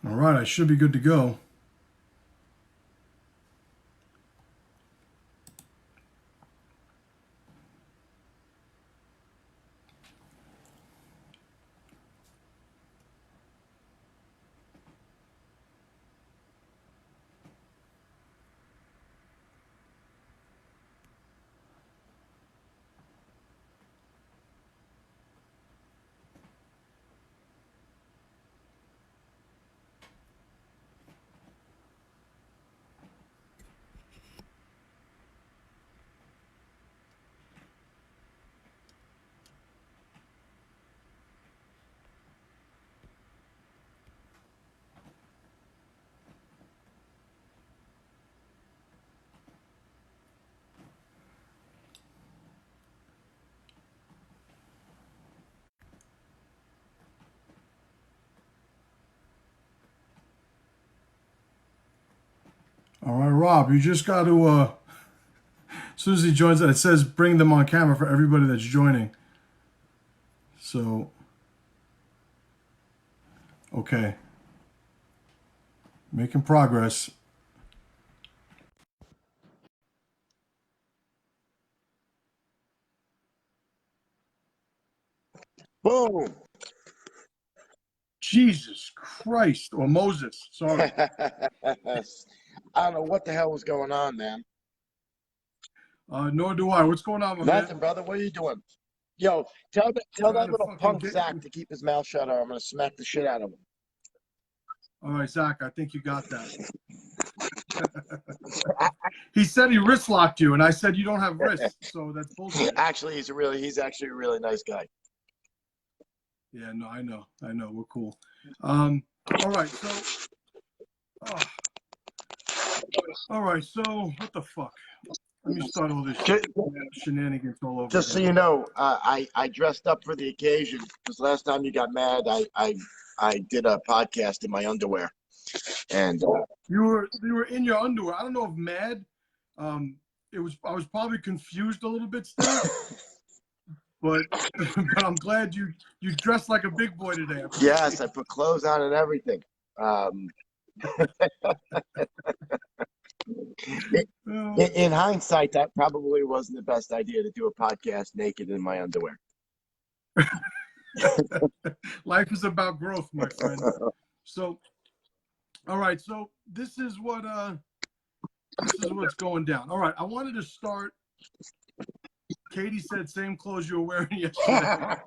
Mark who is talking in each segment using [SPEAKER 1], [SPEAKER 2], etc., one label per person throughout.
[SPEAKER 1] All right, I should be good to go. All right, Rob, you just got to, as soon as he joins, it says bring them on camera for everybody that's joining. So, okay. Making progress.
[SPEAKER 2] Boom.
[SPEAKER 1] Jesus Christ, or Moses, sorry.
[SPEAKER 2] I don't know what the hell was going on, man.
[SPEAKER 1] Nor do I. What's going on, my
[SPEAKER 2] Nothing,
[SPEAKER 1] man?
[SPEAKER 2] brother. What are you doing? Yo, tell that
[SPEAKER 1] Trying to
[SPEAKER 2] little
[SPEAKER 1] fucking
[SPEAKER 2] punk
[SPEAKER 1] get
[SPEAKER 2] Zach
[SPEAKER 1] you.
[SPEAKER 2] to keep his mouth shut, or I'm gonna smack the shit out of him.
[SPEAKER 1] All right, Zach, I think you got that. He said he wrist locked you, and I said you don't have wrists, so that's bullshit.
[SPEAKER 2] Actually, he's actually a really nice guy.
[SPEAKER 1] Yeah, no, I know. We're cool. All right, so, all right, so what the fuck? Let me start all this shit. Shenanigans all over.
[SPEAKER 2] Just so
[SPEAKER 1] again.
[SPEAKER 2] you know, I dressed up for the occasion because last time you got mad, I did a podcast in my underwear, and
[SPEAKER 1] You were in your underwear. I don't know if mad. I was probably confused a little bit still, but I'm glad you dressed like a big boy today.
[SPEAKER 2] yes, I put clothes on and everything. In hindsight, that probably wasn't the best idea to do a podcast naked in my underwear.
[SPEAKER 1] Life is about growth, my friend. So, all right. So this is what's going down. All right. I wanted to start. Katie said same clothes you were wearing yesterday.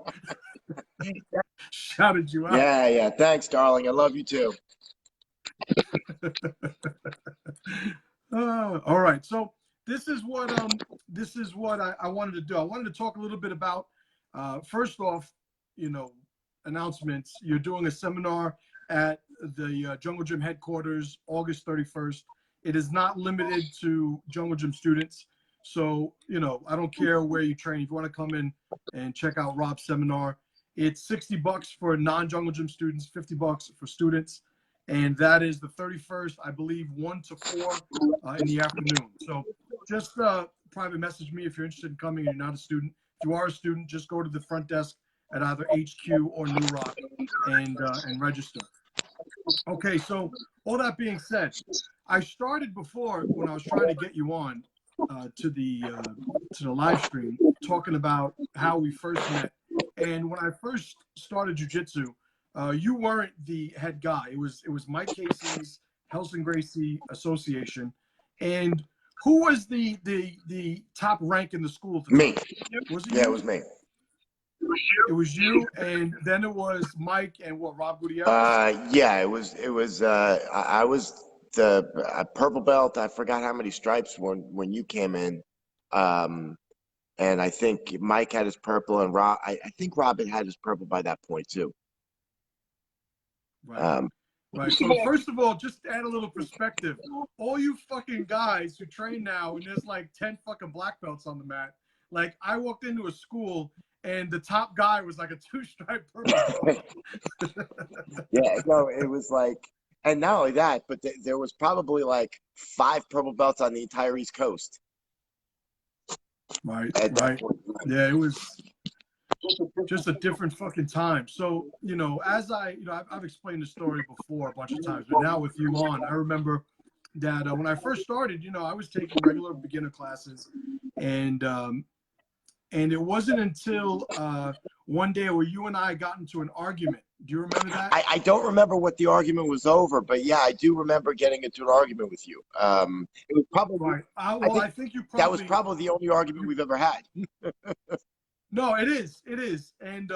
[SPEAKER 1] Shouted you out.
[SPEAKER 2] Yeah. Thanks, darling. I love you too.
[SPEAKER 1] All right. So this is what I wanted to do. I wanted to talk a little bit about first off, announcements. You're doing a seminar at the Jungle Gym headquarters August 31st. It is not limited to Jungle Gym students. So, I don't care where you train. If you want to come in and check out Rob's seminar, it's $60 for non-Jungle Gym students, $50 for students. And that is the 31st, I believe, 1 to 4 in the afternoon. So just private message me if you're interested in coming and you're not a student. If you are a student, just go to the front desk at either HQ or New Rock and register. Okay, so all that being said, I started before when I was trying to get you on to the live stream talking about how we first met. And when I first started jiu-jitsu, you weren't the head guy. It was Mike Casey's Gracie Association. And who was the top rank in the school?
[SPEAKER 2] Me.
[SPEAKER 1] Was it
[SPEAKER 2] yeah,
[SPEAKER 1] you?
[SPEAKER 2] It was me.
[SPEAKER 1] It was you, and then it was Mike and what, Rob Gutierrez?
[SPEAKER 2] Yeah, it was. I was the purple belt. I forgot how many stripes when you came in. And I think Mike had his purple, and Rob. I think Robin had his purple by that point too.
[SPEAKER 1] Right. Right. So first of all, just to add a little perspective, all you fucking guys who train now, and there's like 10 fucking black belts on the mat. Like I walked into a school and the top guy was like a 2-stripe purple belt.
[SPEAKER 2] Yeah, no, it was like, and not only that, but there was probably like 5 purple belts on the entire East Coast.
[SPEAKER 1] Right.
[SPEAKER 2] At that
[SPEAKER 1] Right.
[SPEAKER 2] point.
[SPEAKER 1] Yeah, it was. just a different fucking time. So, you know, as I've explained the story before a bunch of times, but now with you on, I remember that when I first started, you know, I was taking regular beginner classes, and it wasn't until one day where you and I got into an argument. Do you remember that?
[SPEAKER 2] I don't remember what the argument was over, but yeah, I do remember getting into an argument with you. It was probably
[SPEAKER 1] right. I think you probably,
[SPEAKER 2] that was probably the only argument we've ever had.
[SPEAKER 1] No, it is, and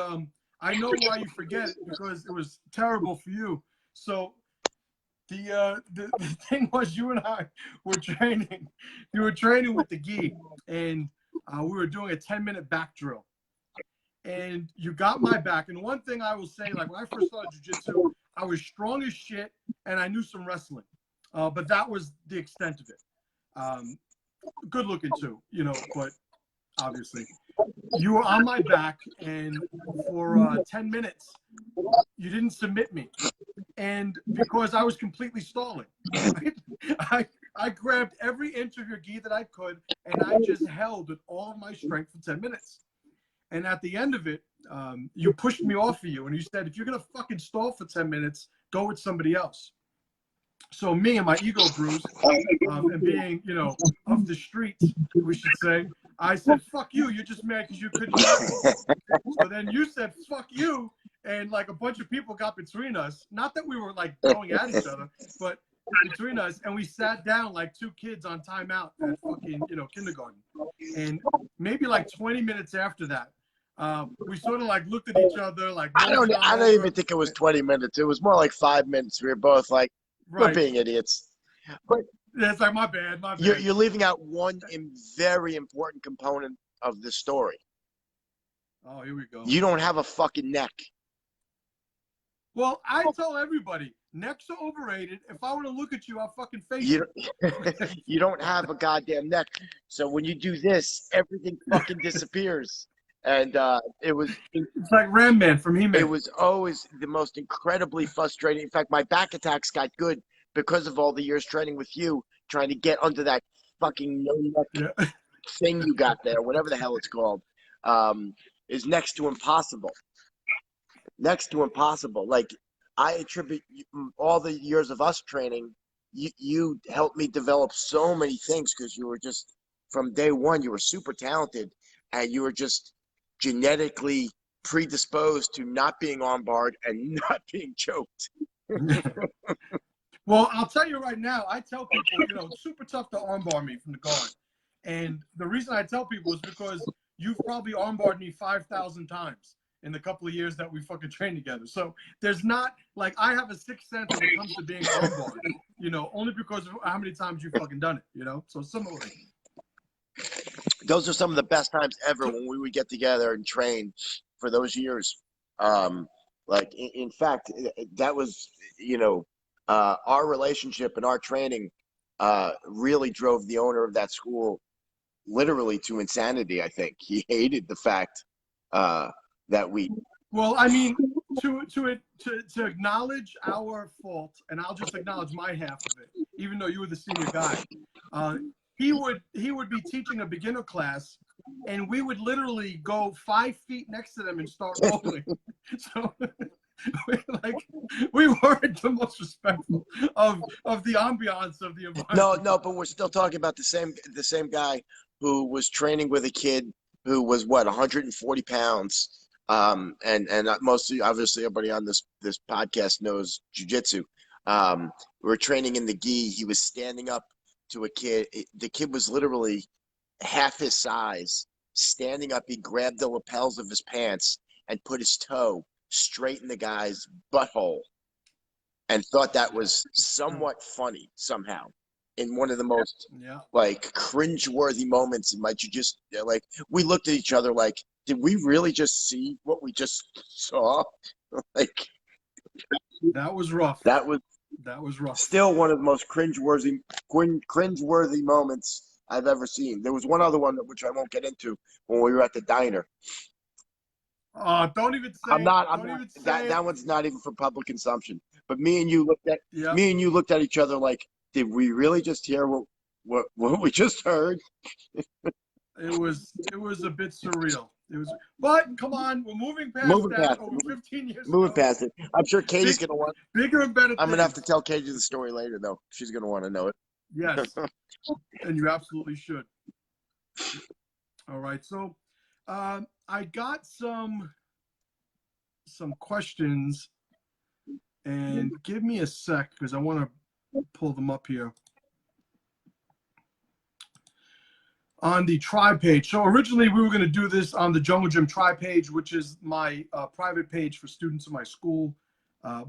[SPEAKER 1] I know why you forget it, because it was terrible for you. So the thing was, you and I were training. You were training with the gi, and we were doing a 10-minute back drill. And you got my back. And one thing I will say, like when I first started jiu-jitsu, I was strong as shit, and I knew some wrestling. But that was the extent of it. Good looking too, you know, but obviously. You were on my back, and for 10 minutes, you didn't submit me. And because I was completely stalling, right? I grabbed every inch of your gi that I could, and I just held with all of my strength for 10 minutes. And at the end of it, you pushed me off of you, and you said, if you're going to fucking stall for 10 minutes, go with somebody else. So me and my ego bruise, and being, you know, of the streets, we should say, I said, fuck you, you're just mad because you couldn't get me. So then you said, fuck you, and like a bunch of people got between us. Not that we were like going at each other, but between us, and we sat down like two kids on timeout at fucking, you know, kindergarten. And maybe like 20 minutes after that, we sort of like looked at each other like,
[SPEAKER 2] I don't even think it was 20 minutes. It was more like 5 minutes. We were both like, we're being idiots. But
[SPEAKER 1] yeah, it's like, my bad.
[SPEAKER 2] You're leaving out one very important component of the story.
[SPEAKER 1] Oh, here we go.
[SPEAKER 2] You don't have a fucking neck.
[SPEAKER 1] Well, I tell everybody, necks are overrated. If I were to look at you, I'll fucking face
[SPEAKER 2] you. You don't have a goddamn neck. So when you do this, everything fucking disappears. And
[SPEAKER 1] it's like Ram Man from He-Man.
[SPEAKER 2] It was always the most incredibly frustrating. In fact, my back attacks got good because of all the years training with you, trying to get under that fucking no-neck thing you got there, whatever the hell it's called, is next to impossible. Next to impossible. Like, I attribute all the years of us training, you helped me develop so many things, because you were just, from day one, you were super talented, and you were just genetically predisposed to not being armbarred and not being choked.
[SPEAKER 1] Well, I'll tell you right now, I tell people, you know, it's super tough to armbar me from the guard. And the reason I tell people is because you've probably armbarred me 5,000 times in the couple of years that we fucking trained together. So there's not, like, I have a sixth sense when it comes to being armbarred, you know, only because of how many times you've fucking done it, you know? So similarly.
[SPEAKER 2] Those are some of the best times ever when we would get together and train for those years. Like, in fact, that was, you know, our relationship and our training really drove the owner of that school literally to insanity, I think. He hated the fact that we...
[SPEAKER 1] Well, I mean, to acknowledge our fault, and I'll just acknowledge my half of it, even though you were the senior guy, he would be teaching a beginner class, and we would literally go 5 feet next to them and start rolling. So we weren't the most respectful of the ambiance of the environment.
[SPEAKER 2] No, but we're still talking about the same guy who was training with a kid who was 140 pounds. And mostly, obviously, everybody on this podcast knows jiu-jitsu. We were training in the gi. He was standing up to a kid. The kid was literally half his size. Standing up, he grabbed the lapels of his pants and put his toe straight in the guy's butthole, and thought that was somewhat funny somehow. In one of the most like cringeworthy moments in my jiu-jitsu, like, we looked at each other like, did we really just see what we just saw? Like,
[SPEAKER 1] that was rough.
[SPEAKER 2] That was
[SPEAKER 1] rough.
[SPEAKER 2] Still one of the most cringeworthy moments I've ever seen. There was one other one which I won't get into when we were at the diner.
[SPEAKER 1] Don't even say.
[SPEAKER 2] That one's not even for public consumption. But me and you looked at each other like, did we really just hear what we just heard?
[SPEAKER 1] It was a bit surreal. It was, but come on, we're moving past that over 15 years
[SPEAKER 2] Moving
[SPEAKER 1] ago.
[SPEAKER 2] past it. I'm sure Katie's going to want.
[SPEAKER 1] Bigger and better.
[SPEAKER 2] I'm going to have to tell Katie the story later, though. She's going to want to know it.
[SPEAKER 1] Yes, and you absolutely should. All right, so I got some questions, and give me a sec because I want to pull them up here on the Tribe page. So originally we were going to do this on the Jungle Gym Tribe page, which is my private page for students in my school.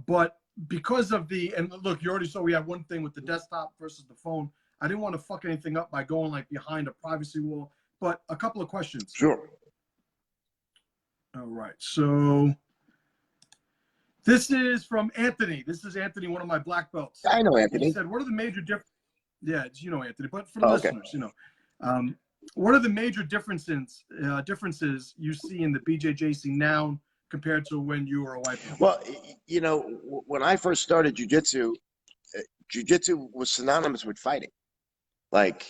[SPEAKER 1] But because of and look, you already saw we had one thing with the desktop versus the phone. I didn't want to fuck anything up by going like behind a privacy wall, but a couple of questions.
[SPEAKER 2] Sure.
[SPEAKER 1] All right. So this is from Anthony. This is Anthony, one of my black belts.
[SPEAKER 2] I know Anthony.
[SPEAKER 1] He said, what are the major differences? Yeah, you know Anthony, but for the listeners, you know, what are the major differences you see in the BJJ scene now compared to when you were a white belt?
[SPEAKER 2] Well, you know, when I first started jiu-jitsu, jiu-jitsu was synonymous with fighting. Like,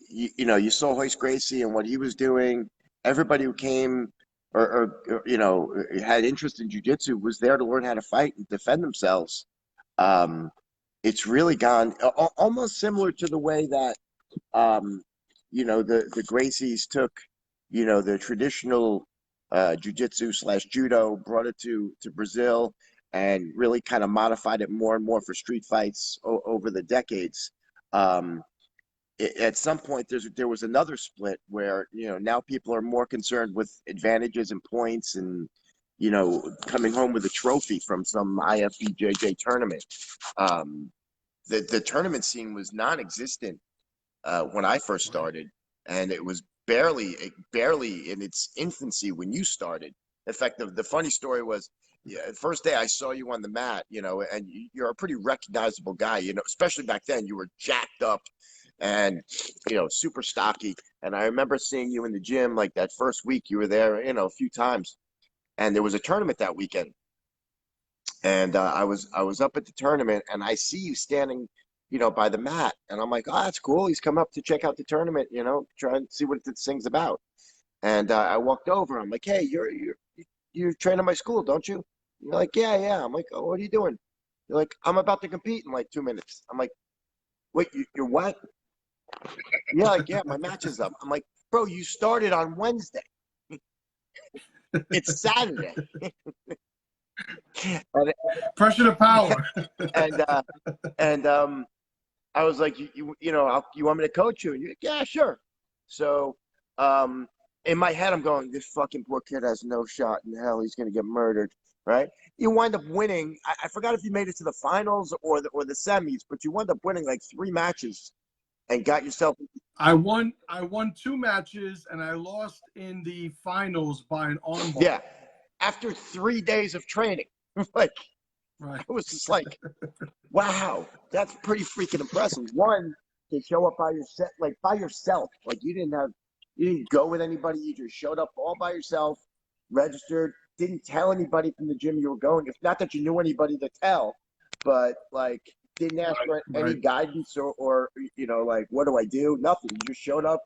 [SPEAKER 2] you know, you saw Gracie and what he was doing. Everybody who came or you know, had interest in jiu-jitsu was there to learn how to fight and defend themselves. It's really gone almost similar to the way that, you know, the Gracies took, you know, the traditional jiu-jitsu / judo, brought it to Brazil, and really kind of modified it more and more for street fights over the decades. At some point, there was another split where, you know, now people are more concerned with advantages and points and, you know, coming home with a trophy from some IBJJ tournament. The tournament scene was non-existent when I first started, and it was barely in its infancy when you started. In fact, the funny story was, the first day I saw you on the mat, you know, and you're a pretty recognizable guy, you know, especially back then. You were jacked up and, you know, super stocky. And I remember seeing you in the gym like that first week you were there, you know, a few times. And there was a tournament that weekend. And I was up at the tournament, and I see you standing, you know, by the mat. And I'm like, oh, that's cool. He's come up to check out the tournament, you know, try and see what this thing's about. And I walked over. I'm like, hey, you're training my school, don't you? You're like, yeah. I'm like, oh, what are you doing? You're like, I'm about to compete in like 2 minutes. I'm like, wait, you're what? You're like, yeah, my match is up. I'm like, bro, you started on Wednesday. It's Saturday.
[SPEAKER 1] Pressure to power.
[SPEAKER 2] and I was like, you know, you want me to coach you? And you're like, yeah, sure. So in my head, I'm going, this fucking poor kid has no shot in hell. He's going to get murdered, right? You wind up winning. I forgot if you made it to the finals or the semis, but you wound up winning like 3 matches and got yourself.
[SPEAKER 1] I won 2 matches, and I lost in the finals by an armbar.
[SPEAKER 2] Yeah, after 3 days of training. Like,
[SPEAKER 1] right.
[SPEAKER 2] It was just like, wow, that's pretty freaking impressive. One, to show up by yourself. Like, you didn't go with anybody. You just showed up all by yourself, registered, didn't tell anybody from the gym you were going. It's not that you knew anybody to tell, but like, didn't ask for any guidance or, you know, like, what do I do? Nothing. You just showed up,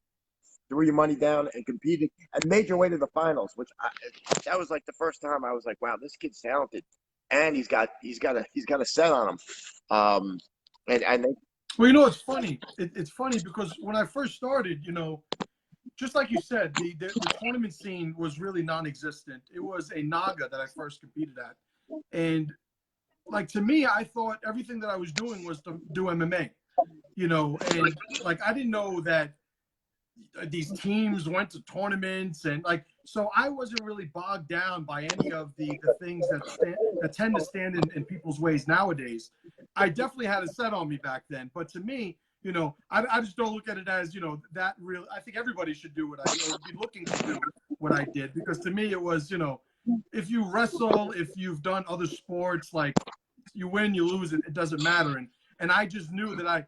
[SPEAKER 2] threw your money down, and competed and made your way to the finals, which that was like the first time I was like, wow, this kid's talented. And he's got a set on him. And
[SPEAKER 1] well, you know, it's funny. It's funny because when I first started, you know, just like you said, the tournament scene was really non-existent. It was a Naga that I first competed at. And like, to me, I thought everything that I was doing was to do MMA, you know, and like, I didn't know that these teams went to tournaments, and like, so I wasn't really bogged down by any of the things that tend to stand in people's ways nowadays. I definitely had a set on me back then, but to me, you know, I just don't look at it as, you know, that real. I think everybody should do what I did, or be looking to do what I did, because to me it was, you know, if you wrestle, if you've done other sports, like, you win, you lose, it doesn't matter. And I just knew that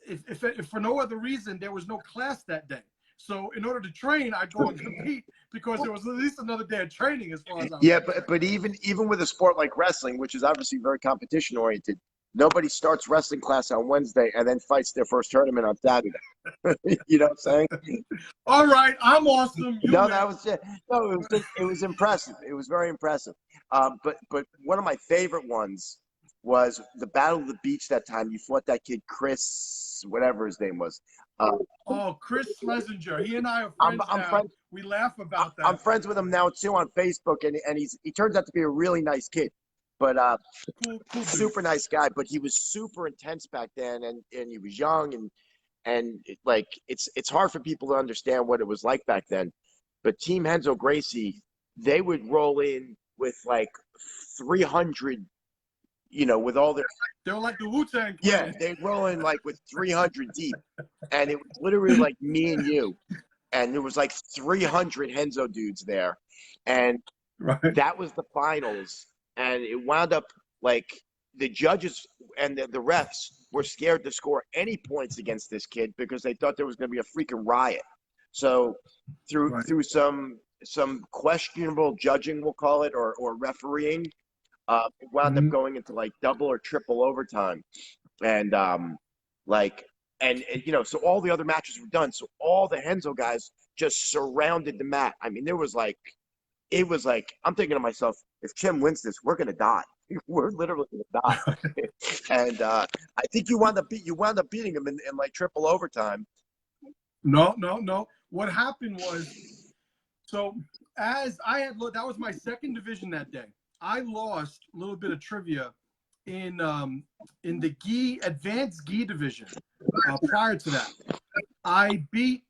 [SPEAKER 1] if for no other reason, there was no class that day. So in order to train, I'd go and compete because there was at least another day of training as far as I was concerned.
[SPEAKER 2] But even with a sport like wrestling, which is obviously very competition oriented, nobody starts wrestling class on Wednesday and then fights their first tournament on Saturday. You know what I'm saying?
[SPEAKER 1] All right, I'm awesome. You
[SPEAKER 2] No,
[SPEAKER 1] win.
[SPEAKER 2] that was it. No, it was impressive. It was very impressive. But one of my favorite ones was the Battle of the Beach that time. You fought that kid Chris, whatever his name was.
[SPEAKER 1] Chris Schlesinger. He and I are
[SPEAKER 2] I'm
[SPEAKER 1] friends now.
[SPEAKER 2] friends.
[SPEAKER 1] We laugh about that.
[SPEAKER 2] I'm friends with him now too on Facebook, and he turns out to be a really nice kid. But
[SPEAKER 1] cool
[SPEAKER 2] super nice guy. But he was super intense back then, and he was young, and it's hard for people to understand what it was like back then. But Team Henzo Gracie, they would roll in with like 300, with all their.
[SPEAKER 1] They were like the Wu-Tang.
[SPEAKER 2] Yeah, they'd roll in like with 300 deep, and it was literally like me and you, and there was like 300 Henzo dudes there, and that was the finals, and it wound up like the judges and the refs were scared to score any points against this kid because they thought there was going to be a freaking riot. So through some questionable judging, we'll call it, or refereeing, it wound up going into like double or triple overtime, and so all the other matches were done. So all the Henzo guys just surrounded the mat. I mean, it was like I'm thinking to myself, if Chim wins this, we're gonna die. We're literally gonna die. And I think you wound up beating him in like triple overtime.
[SPEAKER 1] No. What happened was, so as I had looked, that was my second division that day. I lost a little bit of trivia in the gi advanced gi division. Prior to that, I beat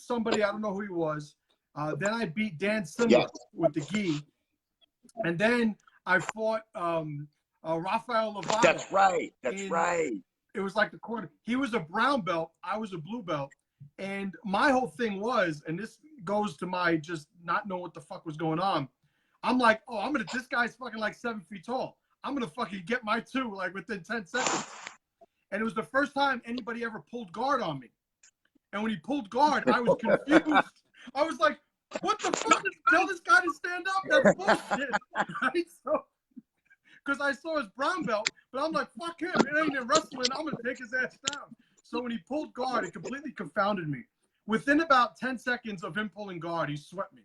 [SPEAKER 1] somebody, I don't know who he was. Then I beat Dan Simler with the gi, and then I fought Raphael Lovato.
[SPEAKER 2] That's right.
[SPEAKER 1] It was like the quarter. He was a brown belt. I was a blue belt. And my whole thing was, and this goes to my just not knowing what the fuck was going on. I'm like, this guy's fucking like 7 feet tall. I'm going to fucking get my two like within 10 seconds. And it was the first time anybody ever pulled guard on me. And when he pulled guard, I was confused. I was like, what the fuck? Tell this guy to stand up. That's bullshit. Right? So, because I saw his brown belt, but I'm like, fuck him. It ain't in wrestling. I'm going to take his ass down. So when he pulled guard, it completely confounded me. Within about 10 seconds of him pulling guard, he swept me.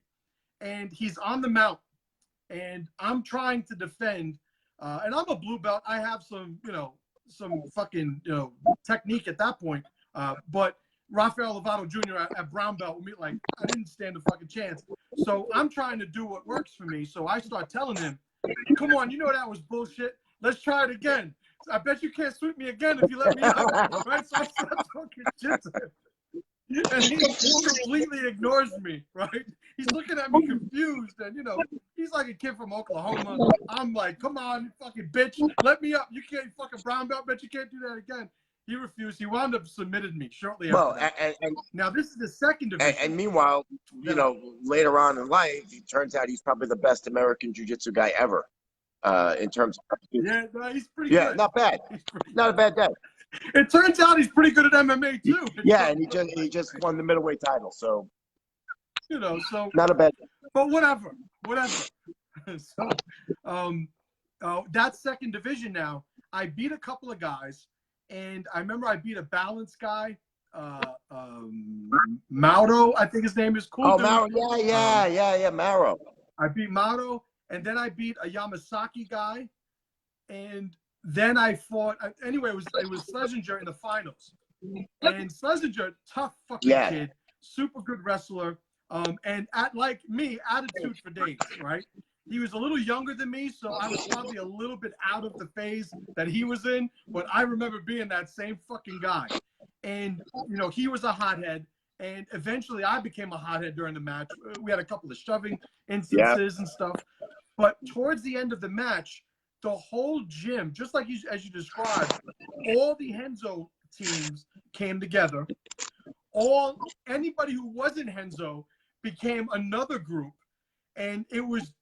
[SPEAKER 1] And he's on the mount. And I'm trying to defend. And I'm a blue belt. I have some fucking, technique at that point. But Raphael Lovato Jr. at brown belt with me, like, I didn't stand a fucking chance. So I'm trying to do what works for me. So I start telling him, come on, that was bullshit. Let's try it again. I bet you can't sweep me again if you let me out. Right? So I start talking shit to him. And he completely ignores me, right? He's looking at me confused. And, he's like a kid from Oklahoma. I'm like, come on, you fucking bitch. Let me up. You can't fucking brown belt. Bet you can't do that again. He refused. He wound up submitted me shortly after that. And now this is the second division.
[SPEAKER 2] And meanwhile, later on in life, it turns out he's probably the best American jiu-jitsu guy ever. In terms of
[SPEAKER 1] he's pretty good.
[SPEAKER 2] Yeah, not bad. Not a bad guy.
[SPEAKER 1] It turns out he's pretty good at MMA too.
[SPEAKER 2] Yeah, and he just won the middleweight title, so
[SPEAKER 1] so
[SPEAKER 2] not a bad guy.
[SPEAKER 1] But whatever. So that second division now, I beat a couple of guys, and I remember I beat a balance guy, Morrow, I think his name is. Cool.
[SPEAKER 2] Oh, Morrow, yeah, Morrow.
[SPEAKER 1] I beat Morrow. And then I beat a Yamasaki guy, and then I fought. Anyway, it was Schlesinger in the finals, and Schlesinger, tough fucking kid, super good wrestler, and like me, attitude for days, right? He was a little younger than me, so I was probably a little bit out of the phase that he was in, but I remember being that same fucking guy, and he was a hothead. And eventually I became a hothead during the match. We had a couple of shoving instances and stuff. But towards the end of the match, the whole gym, just like as you described, all the Henzo teams came together. Anybody who wasn't Henzo became another group. And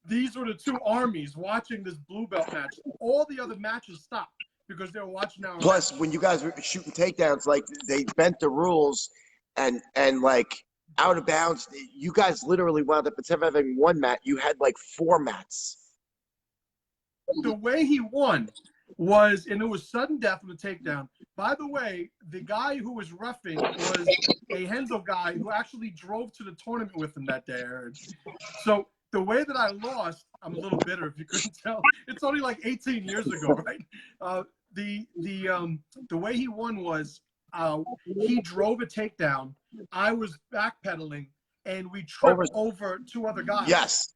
[SPEAKER 1] these were the two armies watching this blue belt match. All the other matches stopped because they were watching our
[SPEAKER 2] Plus,
[SPEAKER 1] match.
[SPEAKER 2] when you guys were shooting takedowns, like they bent the rules and like out of bounds, you guys literally wound up, instead of having one mat, you had like 4 mats.
[SPEAKER 1] The way he won, was, and it was sudden death with a takedown. By the way, the guy who was reffing was a Henzo guy who actually drove to the tournament with him that day, Aaron. So the way that I lost, I'm a little bitter if you couldn't tell. It's only like 18 years ago, right? The way he won was he drove a takedown. I was backpedaling, and we tripped over two other guys.
[SPEAKER 2] Yes.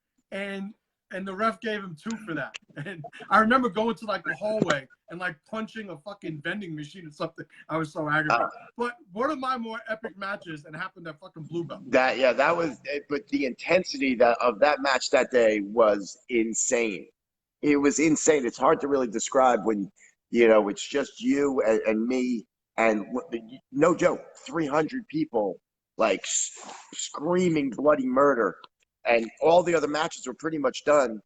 [SPEAKER 1] And the ref gave him 2 for that. And I remember going to like the hallway and like punching a fucking vending machine or something. I was so aggravated. But one of my more epic matches, and it happened at fucking Blue Belt.
[SPEAKER 2] That was, but the intensity of that match that day was insane. It was insane. It's hard to really describe when, you know, it's just you and me and no joke, 300 people like screaming bloody murder. And all the other matches were pretty much done.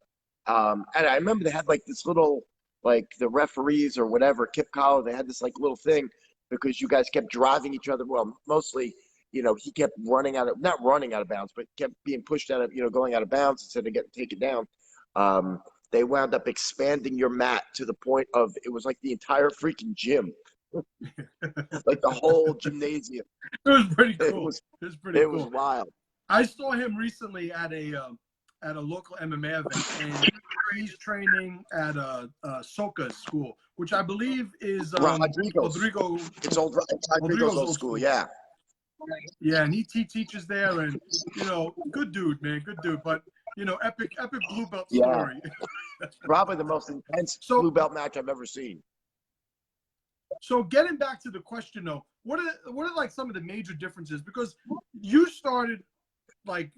[SPEAKER 2] And I remember they had like this little, like the referees or whatever, Kip Collar, they had this like little thing because you guys kept driving each other. Well, mostly, you know, he kept not running out of bounds, but kept being pushed out of, you know, going out of bounds instead of getting taken down. They wound up expanding your mat to the point of, it was like the entire freaking gym. Like the whole gymnasium.
[SPEAKER 1] It was pretty cool.
[SPEAKER 2] It was wild.
[SPEAKER 1] I saw him recently at a local MMA event, and he's training at a Soka school, which I believe is Rodrigo.
[SPEAKER 2] It's Rodrigo's old school, yeah.
[SPEAKER 1] Yeah, and he teaches there, and you know, good dude, man, good dude. But you know, epic blue belt story.
[SPEAKER 2] Probably the most intense blue belt match I've ever seen.
[SPEAKER 1] So getting back to the question though, what are like some of the major differences? Because you started like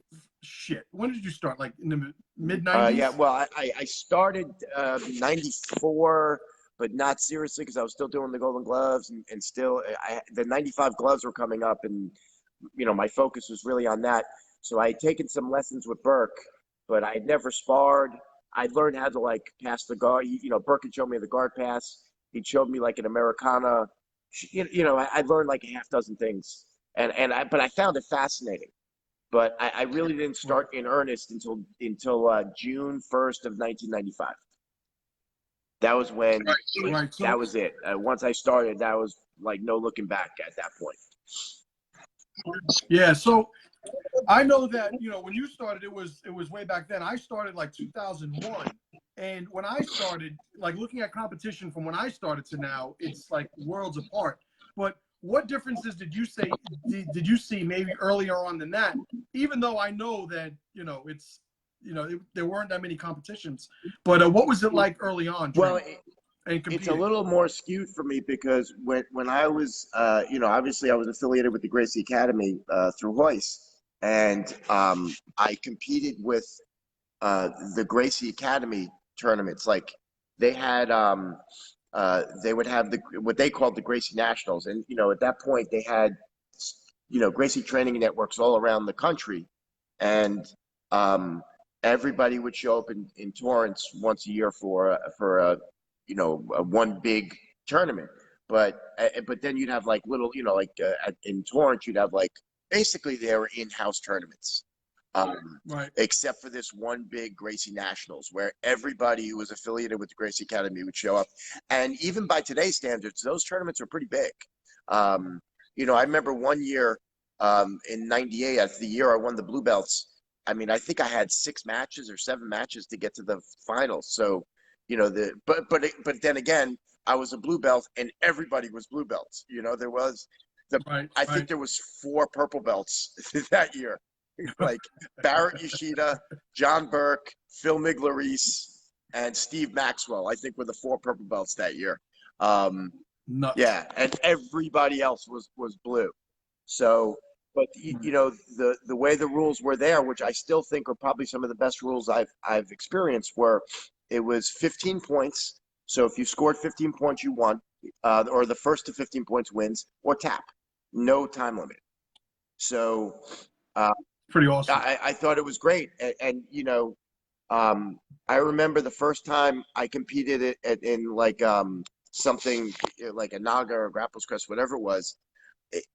[SPEAKER 1] shit. When did you start? Like in the mid-90s?
[SPEAKER 2] Yeah, well, I started 94, but not seriously because I was still doing the Golden Gloves and still the 95 gloves were coming up, and you know my focus was really on that. So I had taken some lessons with Burke, but I had never sparred. I learned how to like pass the guard. You know, Burke had shown me the guard pass. He showed me like an Americana. You know, I learned like a half dozen things, but I found it fascinating. But I really didn't start in earnest until June 1st of 1995. That was when that was it. Once I started, that was like no looking back at that point.
[SPEAKER 1] Yeah, so I know that, you know, when you started, it was way back then. I started like 2001, and when I started, like looking at competition from when I started to now, it's like worlds apart. But what differences did you see maybe earlier on than that? Even though I know that, you know, it's, you know, there weren't that many competitions, but what was it like early on?
[SPEAKER 2] Well, it's a little more skewed for me because when I was, you know, obviously I was affiliated with the Gracie Academy through Hoist, and I competed with the Gracie Academy tournaments. Like they had, they would have what they called the Gracie Nationals, and you know at that point they had, you know, Gracie training networks all around the country, and everybody would show up in Torrance once a year for a you know one big tournament. But then you'd have like little, you know, like in Torrance you'd have like basically they were in-house tournaments.
[SPEAKER 1] Right.
[SPEAKER 2] Except for this one big Gracie Nationals where everybody who was affiliated with the Gracie Academy would show up. And even by today's standards, those tournaments are pretty big. You know, I remember one year in 98, that's the year I won the blue belts. I mean, I think I had 6 matches or 7 matches to get to the finals. So, you know, but then again, I was a blue belt and everybody was blue belts. You know, there was I think there was 4 purple belts that year. Like Barrett Yoshida, John Burke, Phil Miglaris, and Steve Maxwell, I think were the 4 purple belts that year. Yeah, and everybody else was blue. So, but you know, the way the rules were there, which I still think are probably some of the best rules I've experienced, were it was 15 points. So if you scored 15 points, you won, or the first to 15 points wins, or tap. No time limit. So.
[SPEAKER 1] Pretty awesome.
[SPEAKER 2] I thought it was great, and you know, I remember the first time I competed in like something like a Naga or Grapples Crest, whatever it was.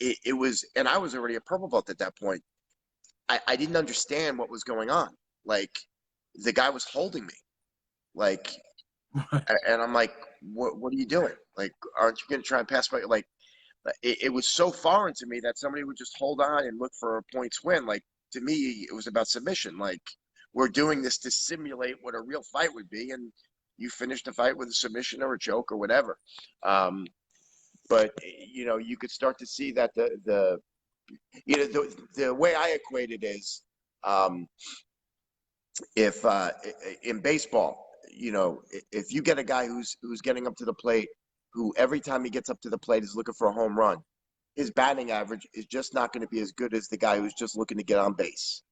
[SPEAKER 2] It was, and I was already a purple belt at that point. I didn't understand what was going on. Like the guy was holding me, like And I'm like, what are you doing? Like, aren't you going to try and pass by? Like, it was so foreign to me that somebody would just hold on and look for a points win. Like, to me, it was about submission. Like, we're doing this to simulate what a real fight would be, and you finish the fight with a submission or a choke or whatever. But you could start to see that the way I equate it is, if in baseball, if you get a guy who's getting up to the plate, who every time he gets up to the plate is looking for a home run, his batting average is just not going to be as good as the guy who's just looking to get on base,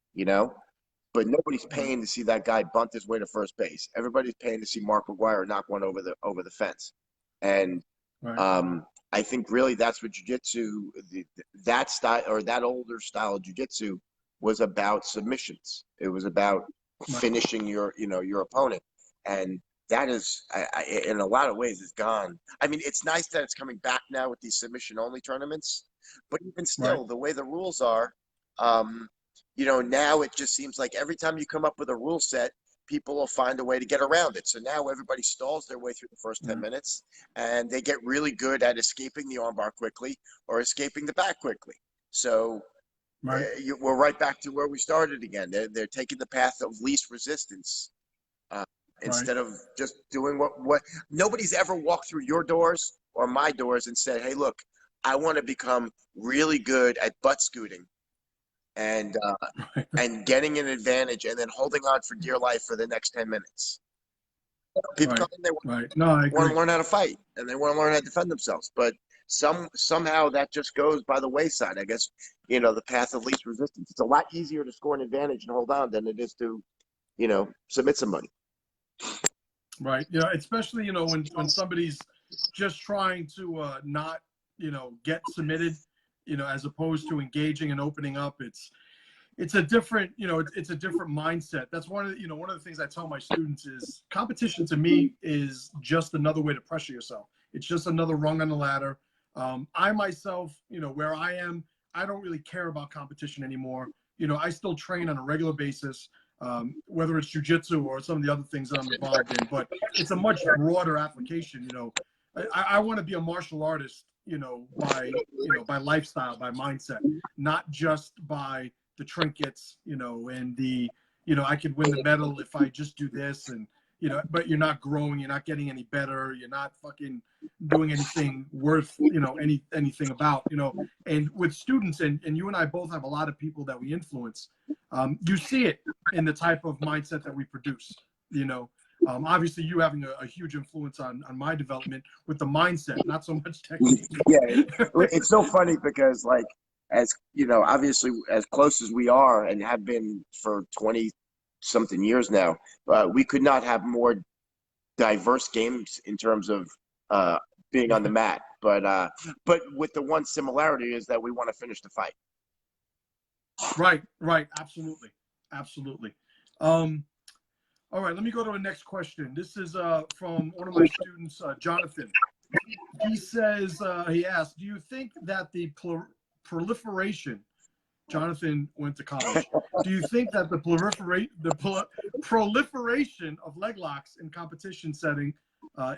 [SPEAKER 2] But nobody's paying to see that guy bunt his way to first base. Everybody's paying to see Mark McGwire knock one over the fence. And I think really that's what jiu-jitsu, that style, or that older style of jiu-jitsu, was about submissions. It was about finishing your opponent. And that is, in a lot of ways, is gone. I mean, it's nice that it's coming back now with these submission-only tournaments, but even still, the way the rules are, now it just seems like every time you come up with a rule set, people will find a way to get around it. So now everybody stalls their way through the first 10 minutes, and they get really good at escaping the armbar quickly or escaping the back quickly. So we're right back to where we started again. They're taking the path of least resistance instead of just doing what nobody's ever walked through your doors or my doors and said, hey, look, I want to become really good at butt scooting and getting an advantage and then holding on for dear life for the next 10 minutes. People come in, they want to learn how to fight, and they want to learn how to defend themselves. But somehow that just goes by the wayside. I guess, the path of least resistance. It's a lot easier to score an advantage and hold on than it is to, submit somebody.
[SPEAKER 1] Right. Especially, when somebody's just trying to not, get submitted, as opposed to engaging and opening up. It's a different, it's a different mindset. That's one of the things I tell my students is competition to me is just another way to pressure yourself. It's just another rung on the ladder. I myself, where I am, I don't really care about competition anymore. I still train on a regular basis, whether it's jujitsu or some of the other things that I'm involved in, but it's a much broader application. I want to be a martial artist, by lifestyle, by mindset, not just by the trinkets, and the, I could win the medal if I just do this, and, but you're not growing, you're not getting any better, you're not fucking doing anything worth, anything about, and with students, and you and I both have a lot of people that we influence. You see it in the type of mindset that we produce, obviously you having a huge influence on my development with the mindset, not so much technique.
[SPEAKER 2] Yeah, it's so funny because, like, as obviously as close as we are and have been for 20 something years now, we could not have more diverse games in terms of being on the mat. But with the one similarity is that we want to finish the fight.
[SPEAKER 1] Right. Absolutely. All right, let me go to the next question. This is from one of my students, Jonathan. He says, he asked, do you think that the proliferation, Jonathan went to college, do you think that the proliferation of leg locks in competition setting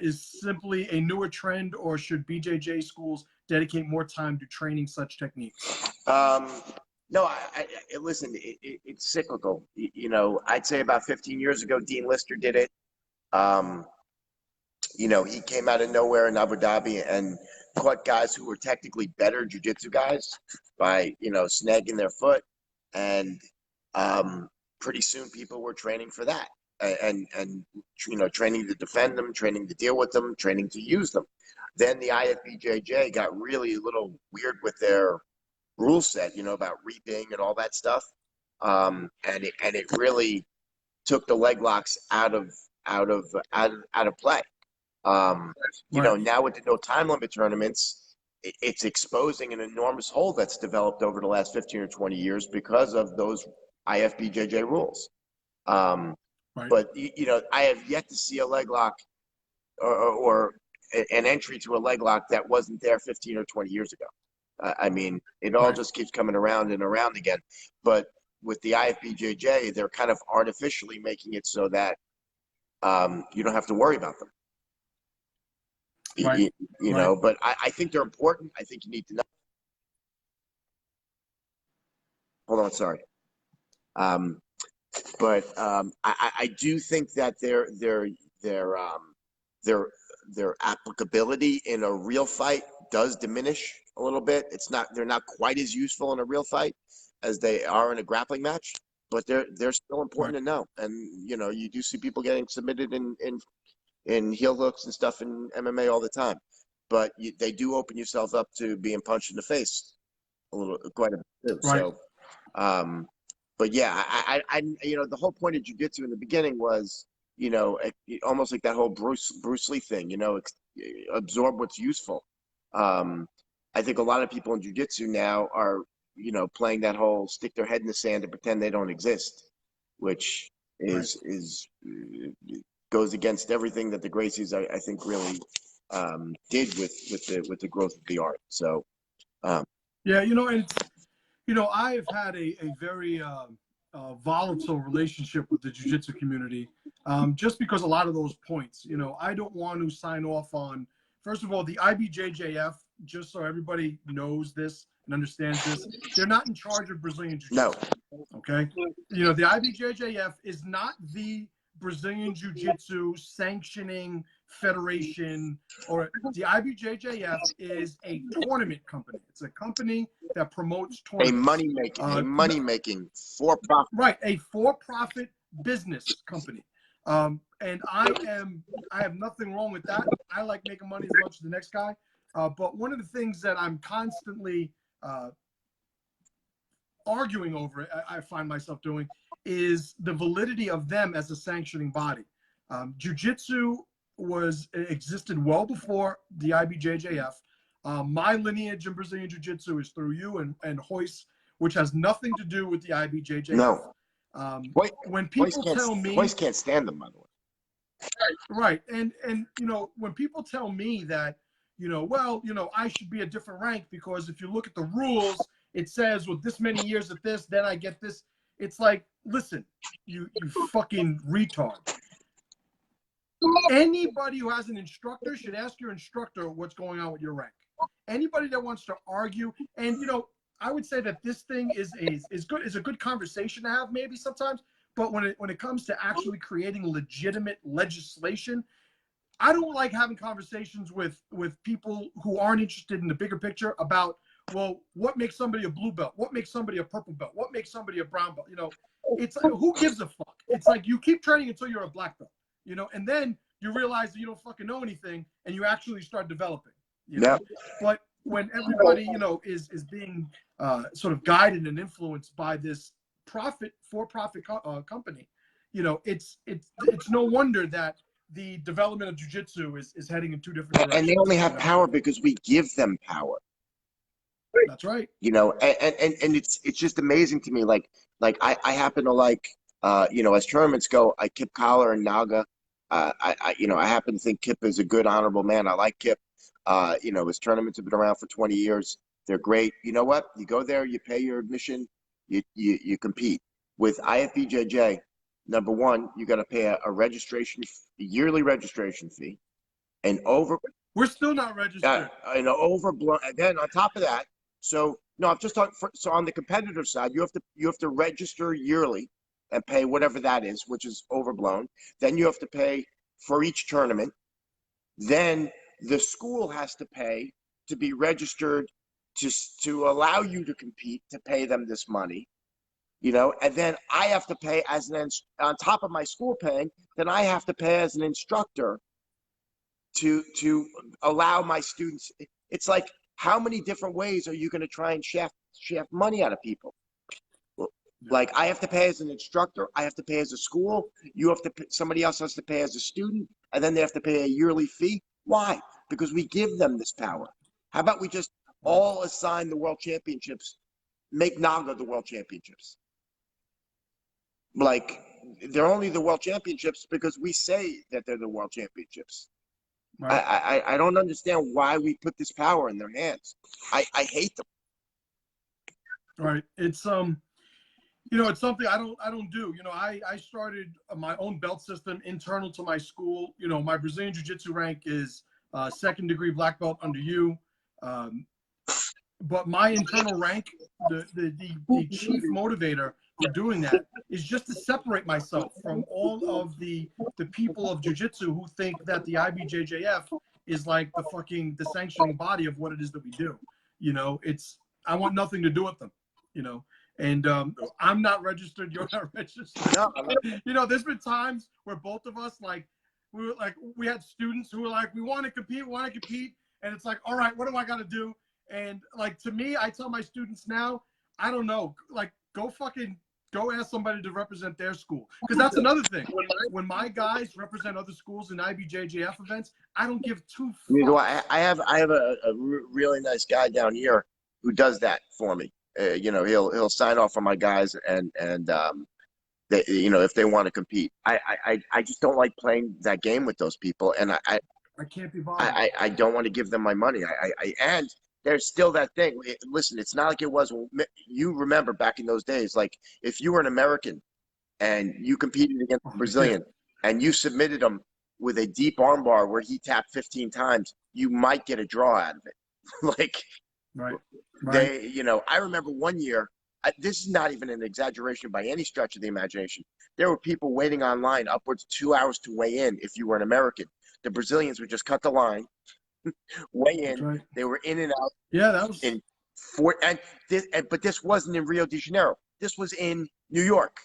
[SPEAKER 1] is simply a newer trend, or should BJJ schools dedicate more time to training such techniques?
[SPEAKER 2] No, listen, it's cyclical. I'd say about 15 years ago, Dean Lister did it. He came out of nowhere in Abu Dhabi and caught guys who were technically better jiu-jitsu guys by, snagging their foot. And pretty soon people were training for that and training to defend them, training to deal with them, training to use them. Then the IBJJF got really a little weird with their rule set, about reaping and all that stuff, and it really took the leg locks out of play. Now with the no time limit tournaments, it's exposing an enormous hole that's developed over the last 15 or 20 years because of those IFBJJ rules. But I have yet to see a leg lock or an entry to a leg lock that wasn't there 15 or 20 years ago. I mean, it all just keeps coming around and around again. But with the IFBJJ, they're kind of artificially making it so that you don't have to worry about them.
[SPEAKER 1] Right.
[SPEAKER 2] You know, but I think they're important. I think you need to know. Hold on, sorry. But I do think that their applicability in a real fight does diminish a little bit. They're not quite as useful in a real fight as they are in a grappling match, but they're still important to know. And you know, you do see people getting submitted in heel hooks and stuff in MMA all the time, but they do open yourself up to being punched in the face quite a bit too.
[SPEAKER 1] Right.
[SPEAKER 2] So, but yeah, I you know, the whole point of jiu-jitsu in the beginning was, you know, almost like that whole Bruce Lee thing, you know, absorb what's useful. I think a lot of people in jiu-jitsu now are, you know, playing that whole stick their head in the sand and pretend they don't exist, which is goes against everything that the Gracies I think really did with the growth of the art. So
[SPEAKER 1] yeah, you know, and you know, I've had a very volatile relationship with the jiu-jitsu community, just because a lot of those points, you know, I don't want to sign off on, first of all, the IBJJF, just so everybody knows this and understands this, they're not in charge of Brazilian jiu-jitsu.
[SPEAKER 2] no.
[SPEAKER 1] Okay. You know, the IBJJF is not the Brazilian Jiu-Jitsu sanctioning federation, or the IBJJF is a tournament company. It's a company that promotes tournaments.
[SPEAKER 2] A money making for profit.
[SPEAKER 1] Right, a for-profit business company. And I have nothing wrong with that. I like making money as much as the next guy. But one of the things that I'm constantly arguing over, I find myself doing, is the validity of them as a sanctioning body. Jiu-Jitsu existed well before the IBJJF. My lineage in Brazilian Jiu-Jitsu is through you and Royce, which has nothing to do with the IBJJF.
[SPEAKER 2] No.
[SPEAKER 1] When people tell me,
[SPEAKER 2] Royce can't stand them, by the way.
[SPEAKER 1] Right, and you know, when people tell me that, you know, well, you know, I should be a different rank because if you look at the rules, it says with this many years at this, then I get this. It's like, listen, you fucking retard. Anybody who has an instructor should ask your instructor what's going on with your rank. Anybody that wants to argue, and you know, I would say that this thing is a good conversation to have maybe sometimes, but when it comes to actually creating legitimate legislation, I don't like having conversations with people who aren't interested in the bigger picture about, well, what makes somebody a blue belt? What makes somebody a purple belt? What makes somebody a brown belt? You know, it's like, who gives a fuck? It's like you keep training until you're a black belt, you know, and then you realize that you don't fucking know anything and you actually start developing, you know. But when everybody, you know, is being sort of guided and influenced by this for-profit company, you know, it's no wonder that the development of jiu-jitsu is heading in two different directions.
[SPEAKER 2] And they only have power because we give them power.
[SPEAKER 1] That's right.
[SPEAKER 2] You know, and it's just amazing to me. Like I happen to like, you know, as tournaments go, I Kip Collar and Naga. You know, I happen to think Kip is a good, honorable man. I like Kip. You know, his tournaments have been around for 20 years. They're great. You know what? You go there, you pay your admission, you compete. With IFBJJ, number one, you got to pay a yearly registration fee, and
[SPEAKER 1] we're still not registered.
[SPEAKER 2] And overblown. And then on top of that, so no, I'm just talking. So on the competitor side, you have to register yearly and pay whatever that is, which is overblown. Then you have to pay for each tournament. Then the school has to pay to be registered to allow you to compete, to pay them this money, you know, and then I have to pay on top of my school paying, then I have to pay as an instructor to allow my students. It's like, how many different ways are you going to try and shaft money out of people? Like, I have to pay as an instructor, I have to pay as a school, somebody else has to pay as a student, and then they have to pay a yearly fee. Why? Because we give them this power. How about we just all assign the world championships, make Naga the world championships? Like, they're only the world championships because we say that they're the world championships. Right. I don't understand why we put this power in their hands. I hate them.
[SPEAKER 1] Right. It's You know, it's something I don't do. You know, I started my own belt system internal to my school. You know, my Brazilian Jiu-Jitsu rank is second degree black belt under you. But my internal rank, the chief motivator for doing that is just to separate myself from all of the people of jiu-jitsu who think that the IBJJF is like the sanctioning body of what it is that we do. You know, I want nothing to do with them, you know. And I'm not registered, you're not registered.
[SPEAKER 2] No,
[SPEAKER 1] you know, there's been times where both of us, like, we had students who were like, we want to compete, and it's like, all right, what do I got to do? And like, to me, I tell my students now, I don't know, like, go ask somebody to represent their school. Because that's another thing. When my guys represent other schools in IBJJF events, I don't give two fucks.
[SPEAKER 2] I have a really nice guy down here who does that for me. You know, he'll sign off on my guys and they, you know, if they want to compete. I just don't like playing that game with those people, and I
[SPEAKER 1] can't be bothered.
[SPEAKER 2] I don't want to give them my money. And there's still that thing. Listen, it's not like it was. You remember back in those days, like if you were an American and you competed against a Brazilian and you submitted him with a deep armbar where he tapped 15 times, you might get a draw out of it. Like,
[SPEAKER 1] right.
[SPEAKER 2] They, you know, I remember one year, this is not even an exaggeration by any stretch of the imagination. There were people waiting online upwards of 2 hours to weigh in if you were an American. The Brazilians would just cut the line, weigh in.
[SPEAKER 1] Right.
[SPEAKER 2] They were in and out.
[SPEAKER 1] Yeah, that was
[SPEAKER 2] in but this wasn't in Rio de Janeiro. This was in New York.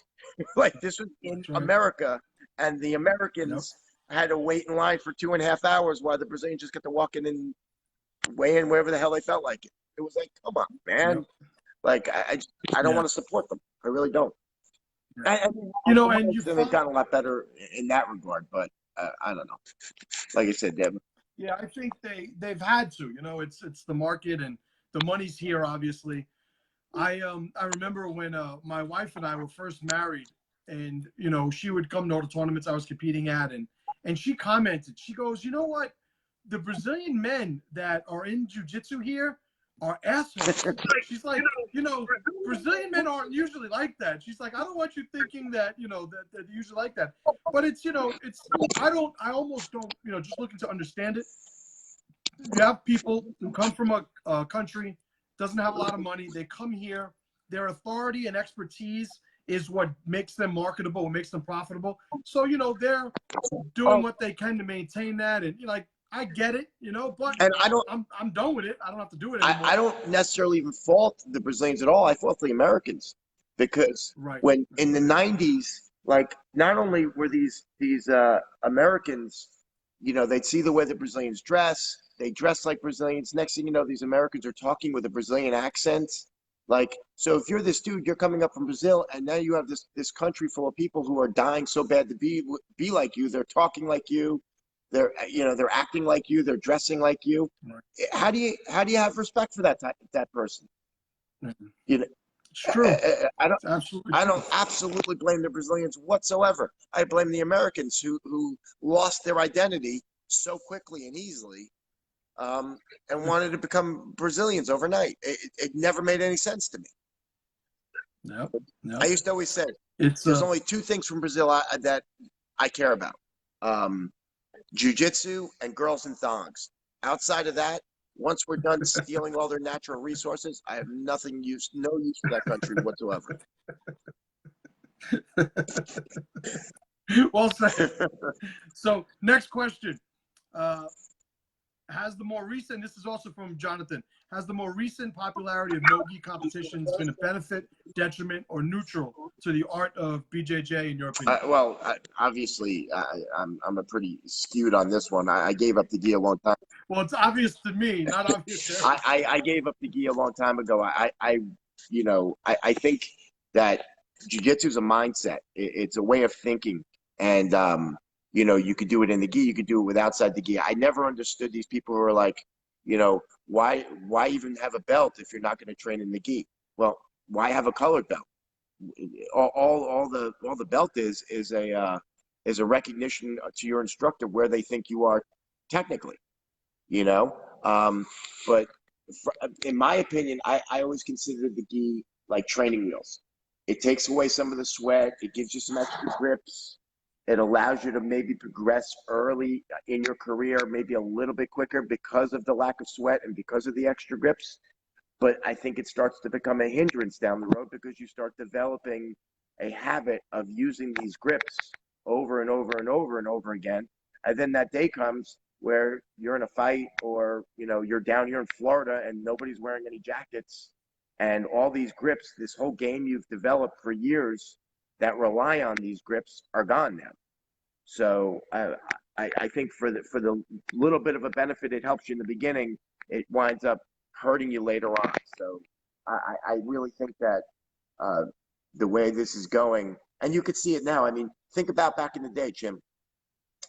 [SPEAKER 2] Like, this was in America, and the Americans had to wait in line for 2.5 hours while the Brazilians just got to walk in and weigh in wherever the hell they felt like it. It was like, come on, man. Like, I don't want to support them. I really don't.
[SPEAKER 1] You know, and
[SPEAKER 2] they've gotten a lot better in that regard, but I don't know. Like I said, Deb.
[SPEAKER 1] Yeah, I think they've had to. You know, it's the market and the money's here, obviously. I remember when my wife and I were first married, and you know, she would come to all the tournaments I was competing at, and she commented. She goes, you know what? The Brazilian men that are in jiu-jitsu here are assholes. She's like, you know, Brazilian men aren't usually like that. She's like, I don't want you thinking that, you know, that they're usually like that. But it's, you know, I almost don't, you know, just looking to understand it. You have people who come from a country, doesn't have a lot of money. They come here. Their authority and expertise is what makes them marketable, what makes them profitable. So, you know, they're doing what they can to maintain that. And, you know, like, I get it, you know, but
[SPEAKER 2] and
[SPEAKER 1] I'm done with it. I don't have to do it anymore.
[SPEAKER 2] I don't necessarily even fault the Brazilians at all. I fault the Americans, because when in the 90s, like, not only were these Americans, you know, they'd see the way the Brazilians dress, they dress like Brazilians. Next thing you know, these Americans are talking with a Brazilian accent. Like, so if you're this dude, you're coming up from Brazil, and now you have this country full of people who are dying so bad to be like you. They're talking like you. They're, you know, they're acting like you. They're dressing like you. How do you have respect for that person? You know,
[SPEAKER 1] it's true.
[SPEAKER 2] I don't absolutely blame the Brazilians whatsoever. I blame the Americans who lost their identity so quickly and easily, and wanted to become Brazilians overnight. It never made any sense to me.
[SPEAKER 1] No.
[SPEAKER 2] I used to always say, there's only two things from Brazil that I care about. Jiu-jitsu and girls in thongs. Outside of that, once we're done stealing all their natural resources, I have no use for that country whatsoever.
[SPEAKER 1] Well said. So, next question. Has the more recent, this is also from Jonathan, has the more recent popularity of Nogi competitions been a benefit, detriment, or neutral to the art of BJJ in your opinion?
[SPEAKER 2] Obviously, I'm a pretty skewed on this one. I gave up the gi a long time.
[SPEAKER 1] Well, it's obvious to me, not obvious to everyone.
[SPEAKER 2] I gave up the gi a long time ago. I think that jiu-jitsu is a mindset. It's a way of thinking, and you know, you could do it in the gi, you could do it with outside the gi. I never understood these people who are like, you know, why even have a belt if you're not going to train in the gi? Well, why have a colored belt? All the belt is a recognition to your instructor where they think you are technically, you know. But in my opinion, I always considered the gi like training wheels. It takes away some of the sweat. It gives you some extra grips. It allows you to maybe progress early in your career, maybe a little bit quicker because of the lack of sweat and because of the extra grips. But I think it starts to become a hindrance down the road because you start developing a habit of using these grips over and over and over and over again. And then that day comes where you're in a fight, or, you know, you're down here in Florida and nobody's wearing any jackets. And all these grips, this whole game you've developed for years that rely on these grips, are gone now. So I think for the little bit of a benefit it helps you in the beginning, it winds up hurting you later on. So I really think that the way this is going, and you could see it now. I mean, think about back in the day, Chim.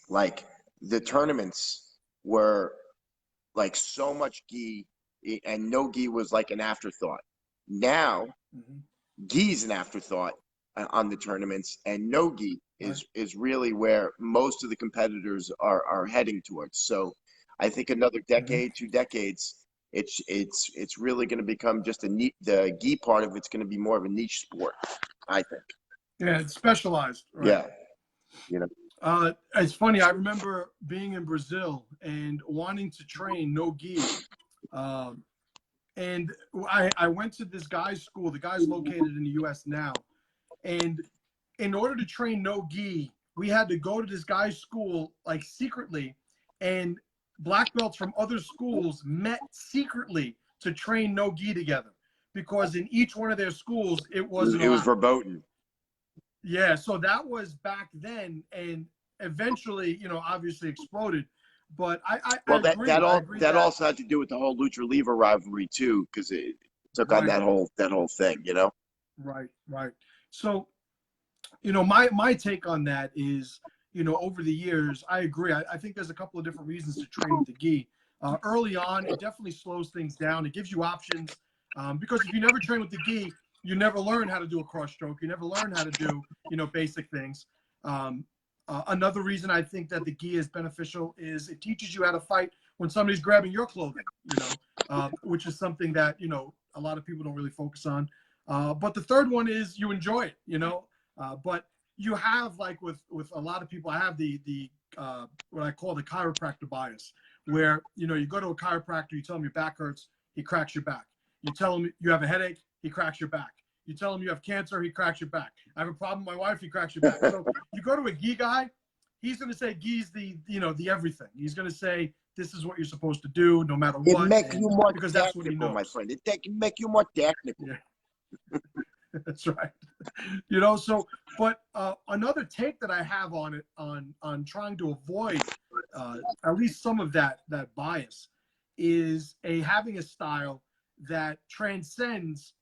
[SPEAKER 2] Like, the tournaments were like so much gi, and no gi was like an afterthought. Now, gi's an afterthought on the tournaments, and no gi is really where most of the competitors are heading towards. So I think another decade, 2 decades, it's really going to become just the gi part of it's going to be more of a niche sport, I think.
[SPEAKER 1] Yeah, it's specialized, right?
[SPEAKER 2] Yeah, you know.
[SPEAKER 1] It's funny. I remember being in Brazil and wanting to train no gi, and I went to this guy's school. The guy's located in the U.S. now, and in order to train no gi, we had to go to this guy's school like secretly, and black belts from other schools met secretly to train no gi together, because in each one of their schools it was
[SPEAKER 2] verboten.
[SPEAKER 1] Yeah, so that was back then, and eventually, you know, obviously exploded. But I agree.
[SPEAKER 2] That also had to do with the whole Lucha Libre rivalry too, because it took on that whole thing, you know.
[SPEAKER 1] Right. So, you know, my take on that is, you know, over the years, I agree. I think there's a couple of different reasons to train with the gi. Early on, it definitely slows things down. It gives you options, because if you never train with the gi, you never learn how to do a cross stroke. You never learn how to do, you know, basic things. Another reason I think that the gi is beneficial is it teaches you how to fight when somebody's grabbing your clothing, you know, which is something that, you know, a lot of people don't really focus on. But the third one is you enjoy it, you know. But you have, like with a lot of people, I have the what I call the chiropractor bias, where, you know, you go to a chiropractor, you tell him your back hurts, he cracks your back. You tell him you have a headache, he cracks your back. You tell him you have cancer, he cracks your back. I have a problem with my wife, he cracks your back. So you go to a gi guy, he's going to say gi's the everything. He's going to say this is what you're supposed to do no matter what.
[SPEAKER 2] It make you more
[SPEAKER 1] because
[SPEAKER 2] technical,
[SPEAKER 1] that's what he knows.
[SPEAKER 2] my friend. It can make you more technical.
[SPEAKER 1] Yeah. That's right. You know, so, but another take that I have on it, on trying to avoid at least some of that bias, is having a style that transcends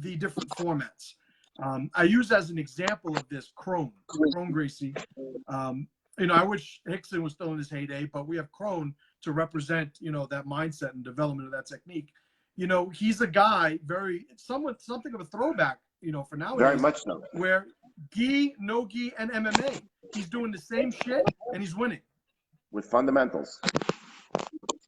[SPEAKER 1] the different formats. I use as an example of this Crone Gracie. You know, I wish Hickson was still in his heyday, but we have Crone to represent, you know, that mindset and development of that technique. You know, he's a guy something of a throwback, you know, for nowadays.
[SPEAKER 2] Very much so.
[SPEAKER 1] Where gi, no gi, and MMA, he's doing the same shit and he's winning.
[SPEAKER 2] With fundamentals.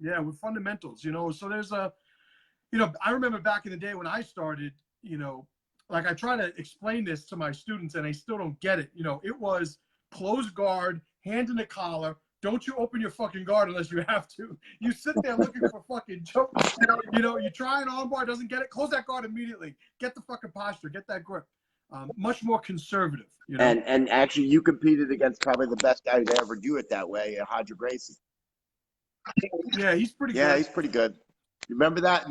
[SPEAKER 1] Yeah, with fundamentals, you know. So there's you know, I remember back in the day when I started, you know, like I try to explain this to my students and they still don't get it. You know, it was closed guard, hand in the collar. Don't you open your fucking guard unless you have to. You sit there looking for fucking jokes. You know, you try an armbar, doesn't get it, close that guard immediately. Get the fucking posture, get that grip. Much more conservative, you know.
[SPEAKER 2] And actually, you competed against probably the best guy to ever do it that way, Gracie.
[SPEAKER 1] Yeah, he's pretty good.
[SPEAKER 2] Yeah, he's pretty good. Remember that?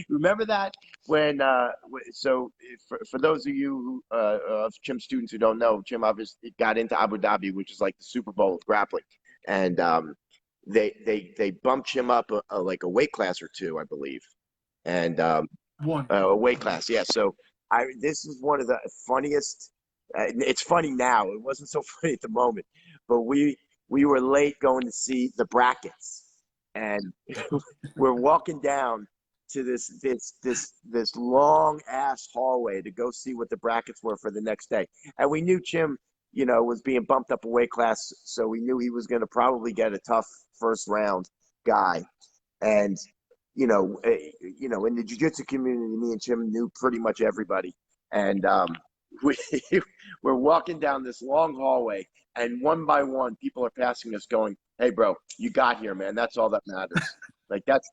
[SPEAKER 2] Remember that when? So for those of you of Chim students who don't know, Chim obviously got into Abu Dhabi, which is like the Super Bowl of grappling, and they bumped Chim up like a weight class or two, I believe, and a weight class. Yeah. So this is one of the funniest. It's funny now. It wasn't so funny at the moment, but we were late going to see the brackets. And we're walking down to this long ass hallway to go see what the brackets were for the next day. And we knew Chim, you know, was being bumped up a weight class, so we knew he was going to probably get a tough first round guy. And in the jiu-jitsu community, me and Chim knew pretty much everybody. And we, we're walking down this long hallway, and one by one, people are passing us going, hey, bro, you got here, man. That's all that matters. Like, that's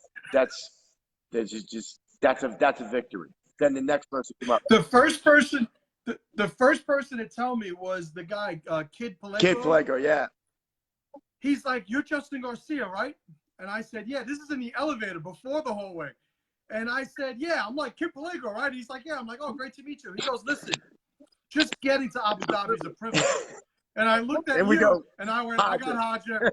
[SPEAKER 2] a victory. Then the next person come up.
[SPEAKER 1] The first person to tell me was the guy, Kid Pelego.
[SPEAKER 2] Kid Pelego, yeah.
[SPEAKER 1] He's like, you're Justin Garcia, right? And I said, yeah, this is in the elevator before the hallway. And I said, yeah. I'm like, Kid Pelego, right? He's like, yeah. I'm like, oh, great to meet you. He goes, listen, just getting to Abu Dhabi is a privilege. And I looked at you, and I went, I got Hodger.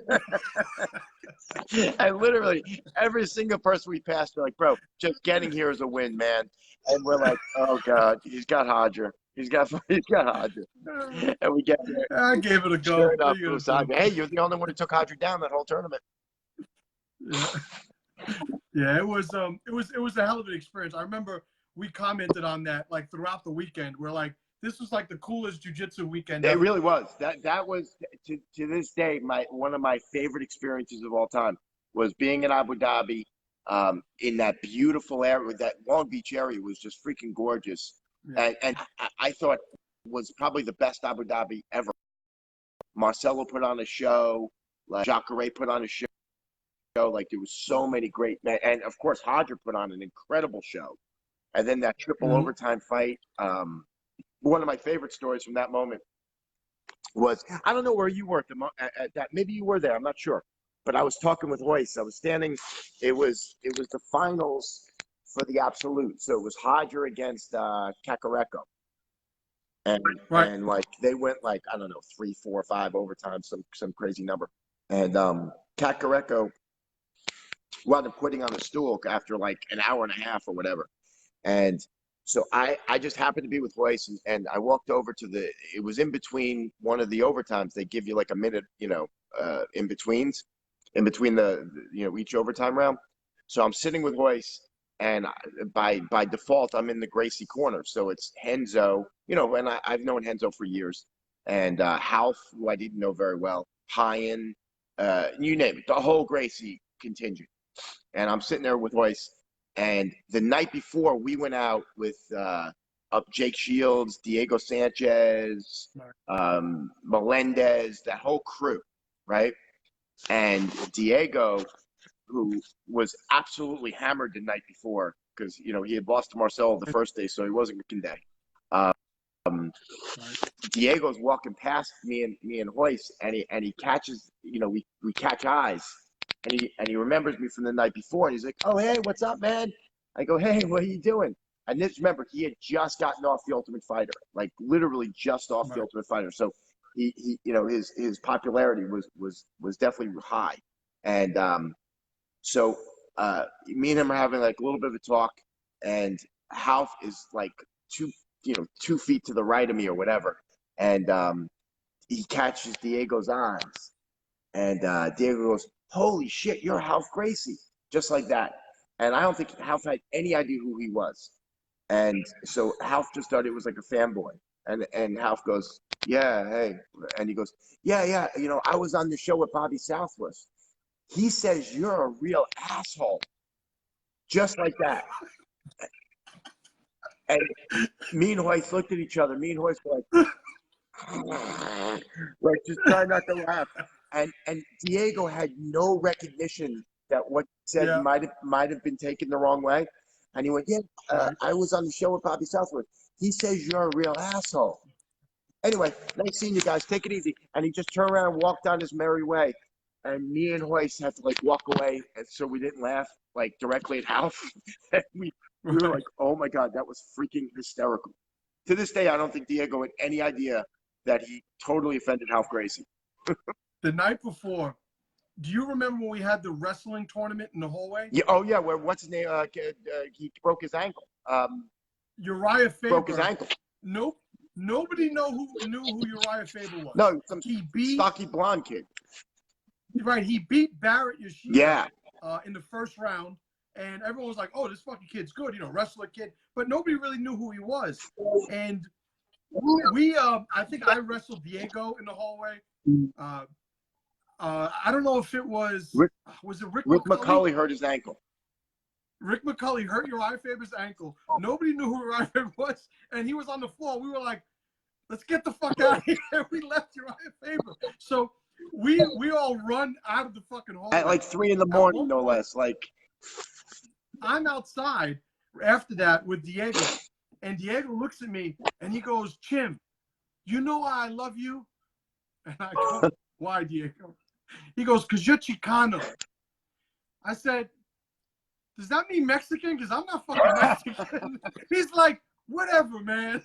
[SPEAKER 2] And literally, every single person we passed, they're like, bro, just getting here is a win, man. And we're like, oh, God, he's got Hodger. He's got Hodger. And we get there.
[SPEAKER 1] I gave it a go.
[SPEAKER 2] Sure enough, it was Hodger. Hey, you're the only one who took Hodger down that whole tournament.
[SPEAKER 1] Yeah, it was a hell of an experience. I remember we commented on that like throughout the weekend. We're like, this was like the coolest jiu-jitsu weekend ever.
[SPEAKER 2] It really was. That was to this day one of my favorite experiences of all time was being in Abu Dhabi, in that beautiful area. That Long Beach area was just freaking gorgeous, yeah. and I thought was probably the best Abu Dhabi ever. Marcelo put on a show, like Jacare put on a show. Like there was so many great men, and of course Hodger put on an incredible show, and then that triple overtime fight. One of my favorite stories from that moment was, I don't know where you were at that. Maybe you were there. I'm not sure. But I was talking with Royce. I was standing. It was the finals for the absolute. So it was Hodger against Kakareko. And and like they went like, I don't know, 3, 4, 5 overtime, some crazy number. And Kakareko wound up quitting on the stool after like an hour and a half or whatever. And so I just happened to be with Royce, and I walked over to it was in between one of the overtimes. They give you like a minute, in between each overtime round. So I'm sitting with Royce, and by default, I'm in the Gracie corner. So it's Henzo, and I've known Henzo for years, and Half, who I didn't know very well, Hyan, you name it, the whole Gracie contingent. And I'm sitting there with Royce. And the night before, we went out with Jake Shields, Diego Sanchez, Melendez, that whole crew, right? And Diego, who was absolutely hammered the night before because, he had lost to Marcelo the first day, so he wasn't looking day. Diego's walking past me and Royce, and he catches, we catch eyes. And he remembers me from the night before, and he's like, "Oh, hey, what's up, man?" I go, "Hey, what are you doing?" And remember, he had just gotten off the Ultimate Fighter, like literally just off the Ultimate Fighter. So he his popularity was definitely high. And so me and him are having like a little bit of a talk, and Half is like 2 feet to the right of me or whatever, and he catches Diego's eyes, and Diego goes, "Holy shit, you're Half Gracie," just like that. And I don't think Half had any idea who he was. And so Half just thought it was like a fanboy. And Half goes, "Yeah, hey." And he goes, yeah, I was on the show with Bobby Southwest. He says you're a real asshole. Just like that. And me and Royce looked at each other. Me and Royce were like just try not to laugh. And Diego had no recognition that what he said might have been taken the wrong way. And he went, "Yeah, I was on the show with Bobby Southwood. He says you're a real asshole." Anyway, nice seeing you guys. Take it easy. And he just turned around and walked on his merry way. And me and Royce had to like walk away, and so we didn't laugh like directly at Half. And we were like, "Oh my God, that was freaking hysterical." To this day, I don't think Diego had any idea that he totally offended Half Gracie.
[SPEAKER 1] The night before, do you remember when we had the wrestling tournament in the hallway?
[SPEAKER 2] Yeah. Oh yeah. What's his name? He broke his ankle.
[SPEAKER 1] Uriah Faber
[SPEAKER 2] broke his ankle.
[SPEAKER 1] Nope. Nobody knew who Uriah Faber was.
[SPEAKER 2] No, some stocky blonde kid.
[SPEAKER 1] Right. He beat Barrett Yashida.
[SPEAKER 2] Yeah.
[SPEAKER 1] In the first round, and everyone was like, "Oh, this fucking kid's good, wrestler kid." But nobody really knew who he was. And we, I think I wrestled Diego in the hallway. I don't know if it was. Was it Rick
[SPEAKER 2] McCauley hurt his ankle.
[SPEAKER 1] Rick McCulley hurt Uriah Faber's ankle. Nobody knew who Uriah Faber was, and he was on the floor. We were like, let's get the fuck out of here. We left Uriah Faber. So we all run out of the fucking hallway.
[SPEAKER 2] At like 3 in the morning, no less. Like,
[SPEAKER 1] I'm outside after that with Diego, and Diego looks at me and he goes, Chim, you know why I love you? And I go, why, Diego? He goes, because you're Chicano. I said, does that mean Mexican? Because I'm not fucking Mexican. He's like, whatever, man.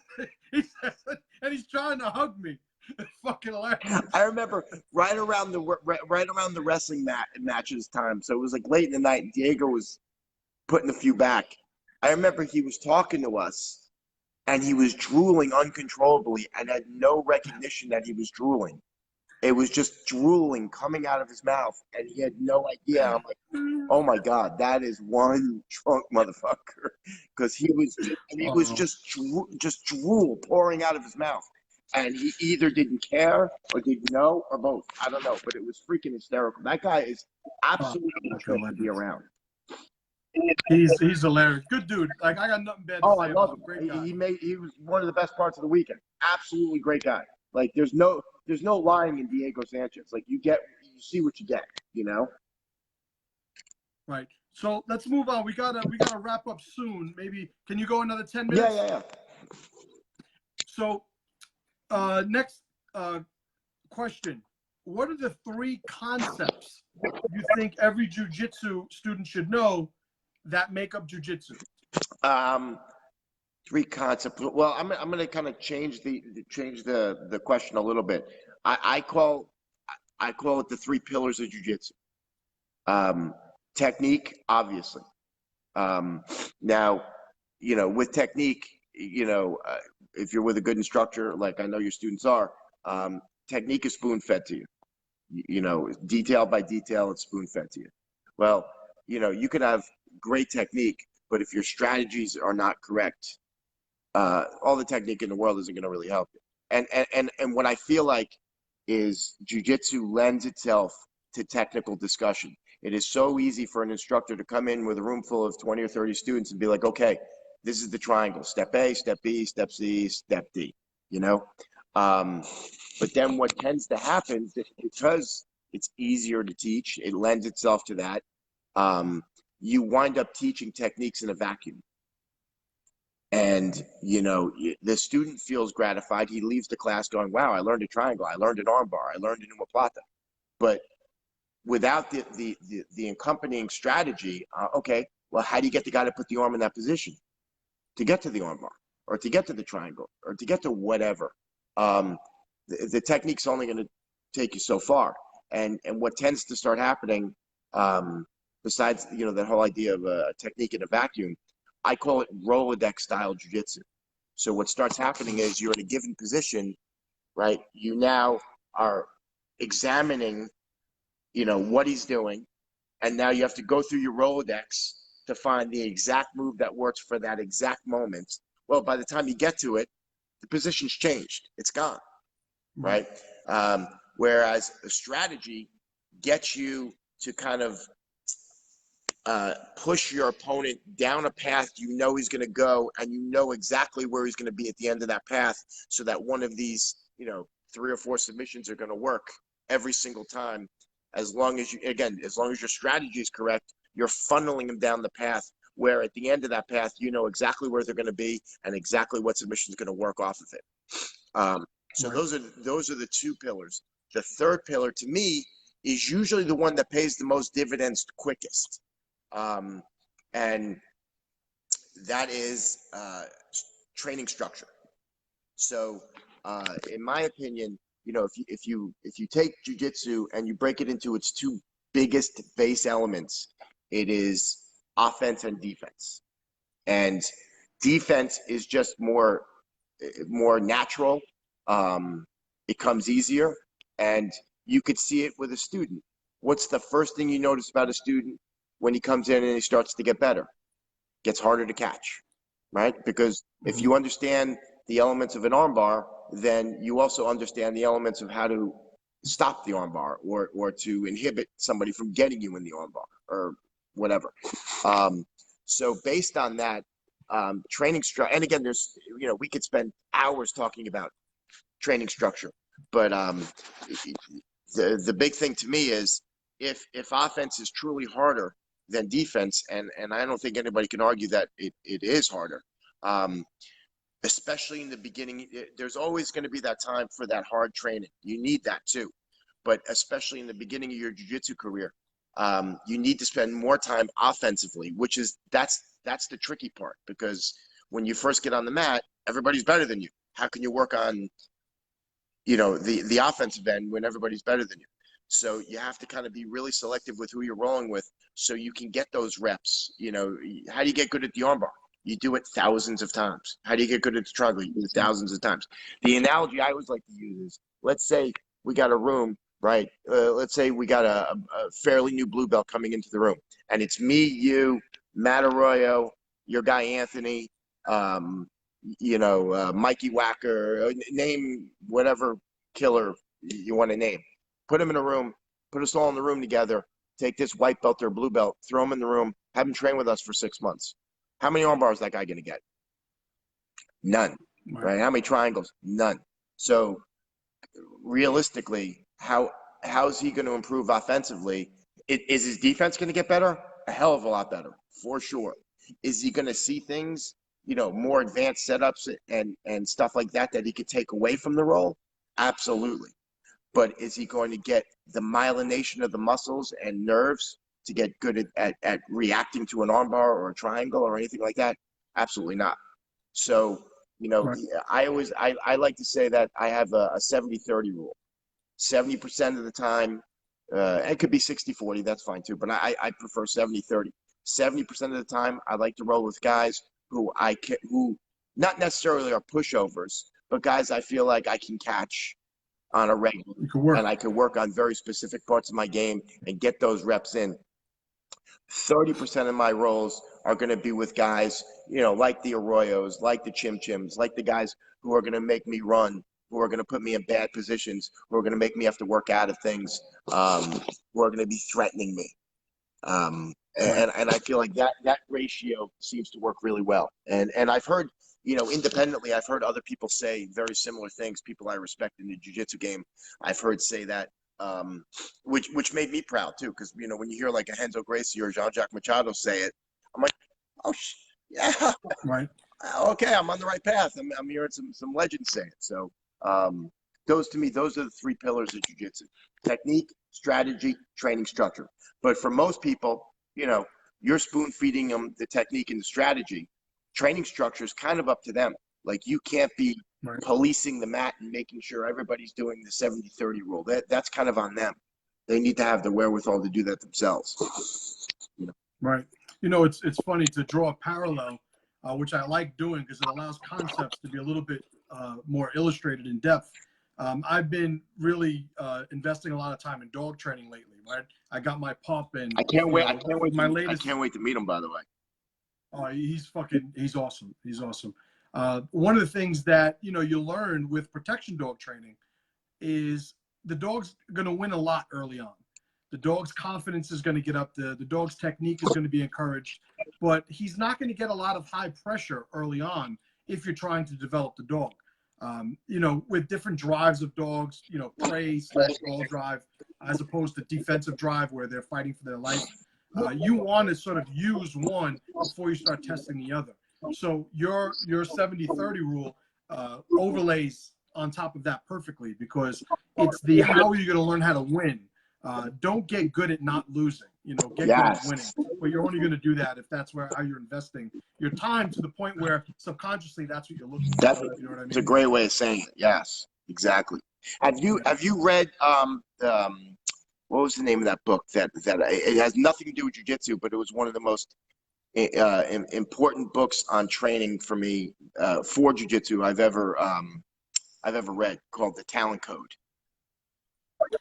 [SPEAKER 1] He says, and he's trying to hug me. It's fucking hilarious.
[SPEAKER 2] I remember right around the wrestling matches time. So it was like late in the night. And Diego was putting a few back. I remember he was talking to us, and he was drooling uncontrollably, and had no recognition that he was drooling. It was just drooling coming out of his mouth, and he had no idea. I'm like, oh my God, that is one drunk motherfucker, because he was just drool pouring out of his mouth, and he either didn't care or didn't know or both. I don't know, but it was freaking hysterical. That guy is absolutely a trip to be around.
[SPEAKER 1] He's hilarious. Good dude. Like, I got nothing bad to say.
[SPEAKER 2] I love him.
[SPEAKER 1] Great guy.
[SPEAKER 2] He was one of the best parts of the weekend. Absolutely great guy. Like, there's no lying in Diego Sanchez. Like, you see what you get, you know?
[SPEAKER 1] Right. So let's move on. We gotta wrap up soon. Maybe can you go another 10 minutes?
[SPEAKER 2] Yeah.
[SPEAKER 1] So next question. What are the 3 concepts you think every jiu-jitsu student should know that make up jiu-jitsu?
[SPEAKER 2] 3 concepts. Well, I'm gonna kind of change the question a little bit. I call it the 3 pillars of jiu-jitsu. Technique, obviously. Now, you know, with technique, you know, if you're with a good instructor, like I know your students are, technique is spoon-fed to you. You know, detail by detail, it's spoon-fed to you. Well, you know, you can have great technique, but if your strategies are not correct, all the technique in the world isn't going to really help you. And what I feel like is jiu-jitsu lends itself to technical discussion. It is so easy for an instructor to come in with a room full of 20 or 30 students and be like, okay, this is the triangle, step A, step B, step C, step D, you know? But then what tends to happen, because it's easier to teach, it lends itself to that, you wind up teaching techniques in a vacuum. And, you know, the student feels gratified. He leaves the class going, wow, I learned a triangle. I learned an armbar. I learned an omoplata. But without the accompanying strategy, okay, well, how do you get the guy to put the arm in that position to get to the armbar or to get to the triangle or to get to whatever? The technique's only going to take you so far. And what tends to start happening, besides, you know, that whole idea of a technique in a vacuum, I call it Rolodex style jiu-jitsu. So what starts happening is you're in a given position, right? You now are examining, you know, what he's doing. And now you have to go through your Rolodex to find the exact move that works for that exact moment. Well, by the time you get to it, the position's changed. It's gone, right? Whereas a strategy gets you to kind of push your opponent down a path you know he's going to go, and you know exactly where he's going to be at the end of that path, so that one of these, you know, 3 or 4 submissions are going to work every single time. As long as your strategy is correct, you're funneling them down the path where at the end of that path, you know exactly where they're going to be and exactly what submission is going to work off of it. So those are the 2 pillars. The 3rd pillar, to me, is usually the one that pays the most dividends quickest. And that is training structure. So in my opinion, you know, if you take jiu-jitsu and you break it into its 2 biggest base elements, it is offense and defense. And defense is just more natural. It comes easier, and you could see it with a student. What's the first thing you notice about a student when he comes in and he starts to get better? Gets harder to catch, right? Because if you understand the elements of an armbar, then you also understand the elements of how to stop the armbar or to inhibit somebody from getting you in the armbar or whatever. So based on that, training structure, and again, there's, we could spend hours talking about training structure, but the big thing to me is if offense is truly harder than defense, and I don't think anybody can argue that it is harder, especially in the beginning. There's always going to be that time for that hard training. You need that too, but especially in the beginning of your jiu-jitsu career, you need to spend more time offensively, which is that's the tricky part, because when you first get on the mat, everybody's better than you. How can you work on the offensive end when everybody's better than you? So you have to kind of be really selective with who you're rolling with, so you can get those reps. How do you get good at the armbar? You do it thousands of times. How do you get good at the triangle? You do it thousands of times. The analogy I always like to use is, let's say we got a room, right? Let's say we got a fairly new blue belt coming into the room, and it's me, you, Matt Arroyo, your guy Anthony, Mikey Wacker, name whatever killer you want to name. Put him in a room, put us all in the room together, take this white belt or blue belt, throw him in the room, have him train with us for 6 months. How many arm bars is that guy going to get? None, right? How many triangles? None. So realistically, how is he going to improve offensively? Is his defense going to get better? A hell of a lot better, for sure. Is he going to see things, more advanced setups and stuff like that he could take away from the role? Absolutely. But is he going to get the myelination of the muscles and nerves to get good at reacting to an armbar or a triangle or anything like that? Absolutely not. So, right. I like to say that I have a 70-30 rule. 70% of the time, it could be 60-40, that's fine too, but I prefer 70-30. 70% of the time, I like to roll with guys who not necessarily are pushovers, but guys I feel like I can catch on a regular, and I can work on very specific parts of my game and get those reps in. 30% of my rolls are going to be with guys, like the Arroyos, like the Chims, like the guys who are going to make me run, who are going to put me in bad positions, who are going to make me have to work out of things, who are going to be threatening me. And I feel like that ratio seems to work really well. And I've heard, independently, I've heard other people say very similar things, people I respect in the jiu-jitsu game. I've heard say that, which made me proud too, because, when you hear like a Renzo Gracie or Jean-Jacques Machado say it, I'm like, oh, yeah. Right. Okay, I'm on the right path. I'm hearing some legends say it. So those are the three pillars of jiu-jitsu: technique, strategy, training structure. But for most people, you're spoon feeding them the technique and the strategy. Training structure is kind of up to them. Like, you can't be policing the mat and making sure everybody's doing the 70-30 rule. That's kind of on them. They need to have the wherewithal to do that themselves.
[SPEAKER 1] Right. It's funny to draw a parallel, which I like doing because it allows concepts to be a little bit more illustrated in depth. I've been really investing a lot of time in dog training lately. Right, I got my pup, and
[SPEAKER 2] I can't wait. I can't wait to meet him. By the way,
[SPEAKER 1] oh, he's awesome. He's awesome. One of the things that you learn with protection dog training is the dog's going to win a lot early on. The dog's confidence is going to get up. The dog's technique is going to be encouraged, but he's not going to get a lot of high pressure early on if you're trying to develop the dog. With different drives of dogs, prey/ball drive, as opposed to defensive drive where they're fighting for their life. You want to sort of use one before you start testing the other. So your 70-30 rule overlays on top of that perfectly, because it's the how are you going to learn how to win. Don't get good at not losing. Get good at winning. But you're only going to do that if that's how you're investing your time, to the point where subconsciously that's what you're looking for.
[SPEAKER 2] Definitely.
[SPEAKER 1] You know what I mean?
[SPEAKER 2] It's a great way of saying it. Yes, exactly. Have you read what was the name of that book that it has nothing to do with jiu-jitsu, but it was one of the most important books on training for me for jiu-jitsu I've ever read, called The Talent Code.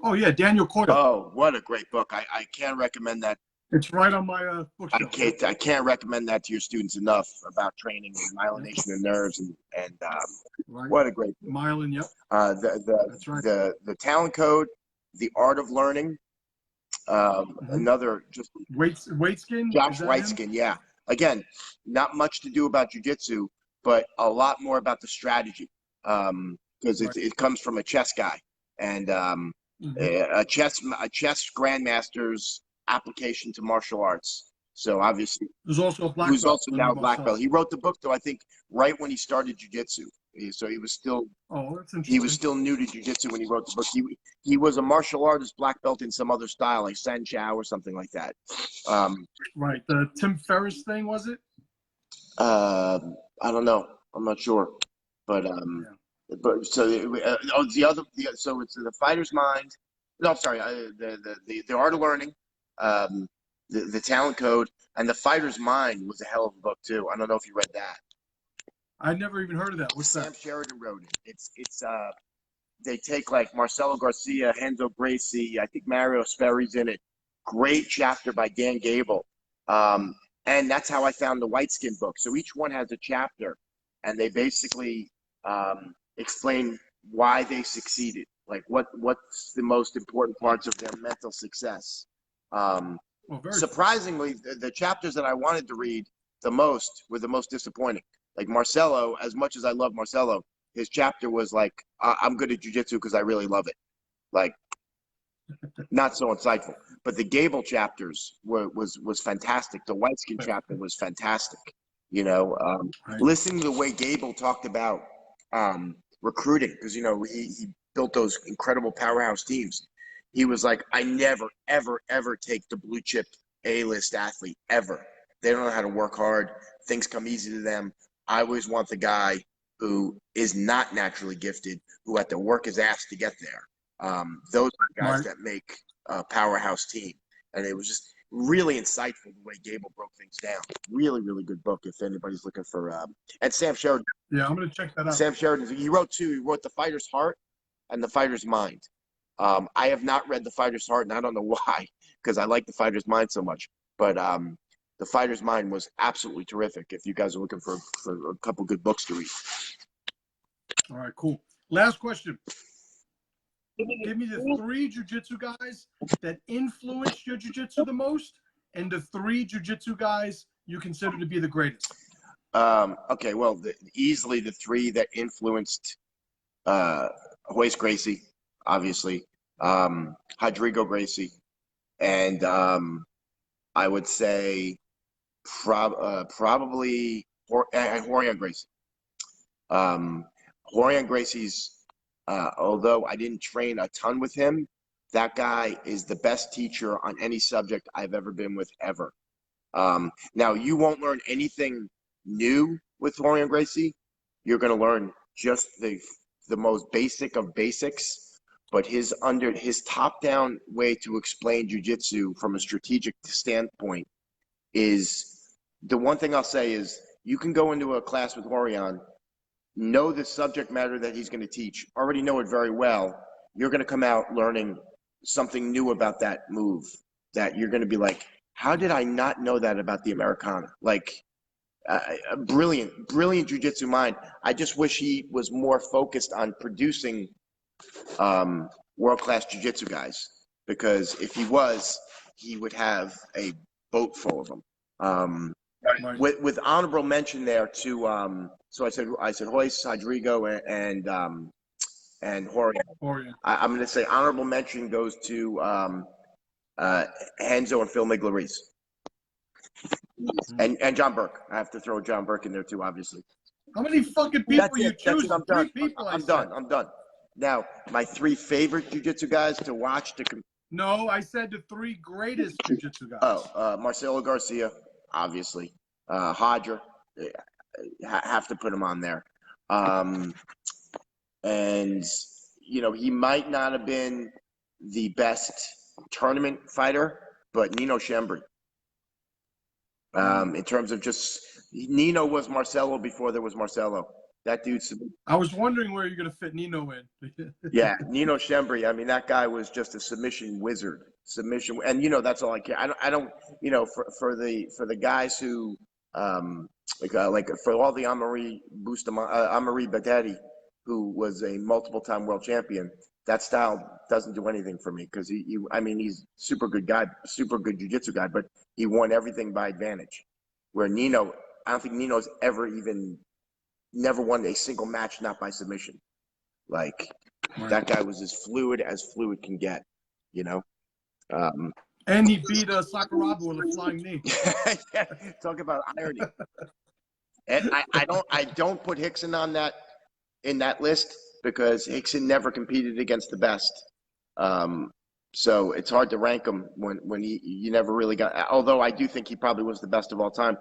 [SPEAKER 1] Oh yeah, Daniel Coyle.
[SPEAKER 2] Oh, what a great book! I can't recommend that.
[SPEAKER 1] It's right on my bookshelf.
[SPEAKER 2] I can't recommend that to your students enough, about training and myelination of nerves and
[SPEAKER 1] right.
[SPEAKER 2] What a great book.
[SPEAKER 1] Myelin, yep.
[SPEAKER 2] That's right. The Talent Code, The Art of Learning. Another just
[SPEAKER 1] Weight Skin.
[SPEAKER 2] Josh Whiteskin, yeah. again, not much to do about jiu-jitsu, but a lot more about the strategy, because it comes from a chess guy and a chess grandmaster's application to martial arts. So obviously,
[SPEAKER 1] There's also a black
[SPEAKER 2] who's
[SPEAKER 1] belt
[SPEAKER 2] also now a black
[SPEAKER 1] Marcel.
[SPEAKER 2] belt. He wrote the book, though, I think right when he started jiu-jitsu. So he was still
[SPEAKER 1] that's interesting.
[SPEAKER 2] he was still new to jiu-jitsu when he wrote the book. He was a martial artist black belt in some other style, like San Chow or something like that.
[SPEAKER 1] Right, the Tim Ferriss thing, was it?
[SPEAKER 2] I don't know. I'm not sure, but so so it's the fighter's mind. No, I'm sorry. The art of learning, the talent code, and the fighter's mind was a hell of a book too. I don't know if you read that.
[SPEAKER 1] I never even heard of that. What's
[SPEAKER 2] Sam
[SPEAKER 1] that?
[SPEAKER 2] Sheridan wrote it. It's they take like Marcelo Garcia, Renzo Gracie, I think Mario Sperry's in it. Great chapter by Dan Gable. And that's how I found the White Skin book. So each one has a chapter, and they basically explain why they succeeded, like what's the most important parts of their mental success. Surprisingly, the chapters that I wanted to read the most were the most disappointing. Like Marcelo, as much as I love Marcelo, his chapter was like, I'm good at jiu-jitsu because I really love it. Like, not so insightful. But the Gable chapters was fantastic. The White Skin chapter was fantastic. Listening to the way Gable talked about recruiting, because, he built those incredible powerhouse teams. He was like, I never, ever, ever take the blue chip A-list athlete, ever. They don't know how to work hard. Things come easy to them. I always want the guy who is not naturally gifted, who had to work his ass to get there. Those are guys that make a powerhouse team. And it was just really insightful the way Gable broke things down. Really, really good book if anybody's looking for and Sam Sheridan.
[SPEAKER 1] Yeah, I'm going to check that out.
[SPEAKER 2] Sam Sheridan, he wrote two. He wrote The Fighter's Heart and The Fighter's Mind. I have not read The Fighter's Heart, and I don't know why, because I like The Fighter's Mind so much. But The Fighter's Mind was absolutely terrific if you guys are looking for a couple good books to read.
[SPEAKER 1] All right, cool. Last question. Give me the 3 jiu-jitsu guys that influenced your jiu-jitsu the most, and the 3 jiu-jitsu guys you consider to be the greatest.
[SPEAKER 2] Okay, well, easily the 3 that influenced Royce Gracie, obviously, Rodrigo Gracie, and I would say probably Rorion Gracie. Rorion Gracie's, although I didn't train a ton with him, that guy is the best teacher on any subject I've ever been with ever. Now, you won't learn anything new with Rorion Gracie. You're going to learn just the most basic of basics, but his top-down way to explain jiu-jitsu from a strategic standpoint is, the one thing I'll say is, you can go into a class with Rorion, know the subject matter that he's going to teach, already know it very well. You're going to come out learning something new about that move that you're going to be like, how did I not know that about the Americana? Like, brilliant jiu-jitsu mind. I just wish he was more focused on producing world-class jiu-jitsu guys, because if he was, he would have a boat full of them. With honorable mention there to so I said Royce, Rodrigo, and Rorion. I'm going to say honorable mention goes to Henzo and Phil Miglaris. And John Burke. I have to throw John Burke in there too, obviously.
[SPEAKER 1] How many fucking people are you choosing?
[SPEAKER 2] I'm done.
[SPEAKER 1] 3 people.
[SPEAKER 2] I'm done. Now, my 3 favorite jiu-jitsu guys to watch
[SPEAKER 1] No, I said the 3 greatest jiu-jitsu guys.
[SPEAKER 2] Oh, Marcelo Garcia, obviously. Hodger, have to put him on there. And, he might not have been the best tournament fighter, but Nino Schembri. In terms of just, Nino was Marcelo before there was Marcelo. That dude's.
[SPEAKER 1] I was wondering where you're going to fit Nino in.
[SPEAKER 2] Yeah, Nino Schembri. I mean, that guy was just a submission wizard. And that's all I care. I don't. For the guys who, like for all the Amaury Badetti, who was a multiple-time world champion, that style doesn't do anything for me, because he's super good guy, super good jiu-jitsu guy, but he won everything by advantage. where I don't think Nino's never won a single match not by submission. Like, that guy was as fluid can get, you know?
[SPEAKER 1] And he beat Sakuraba with a flying knee.
[SPEAKER 2] Yeah, talk about irony. And I don't put Hickson on that in that list because Hickson never competed against the best. So it's hard to rank him when you never really got. Although I do think he probably was the best of all time.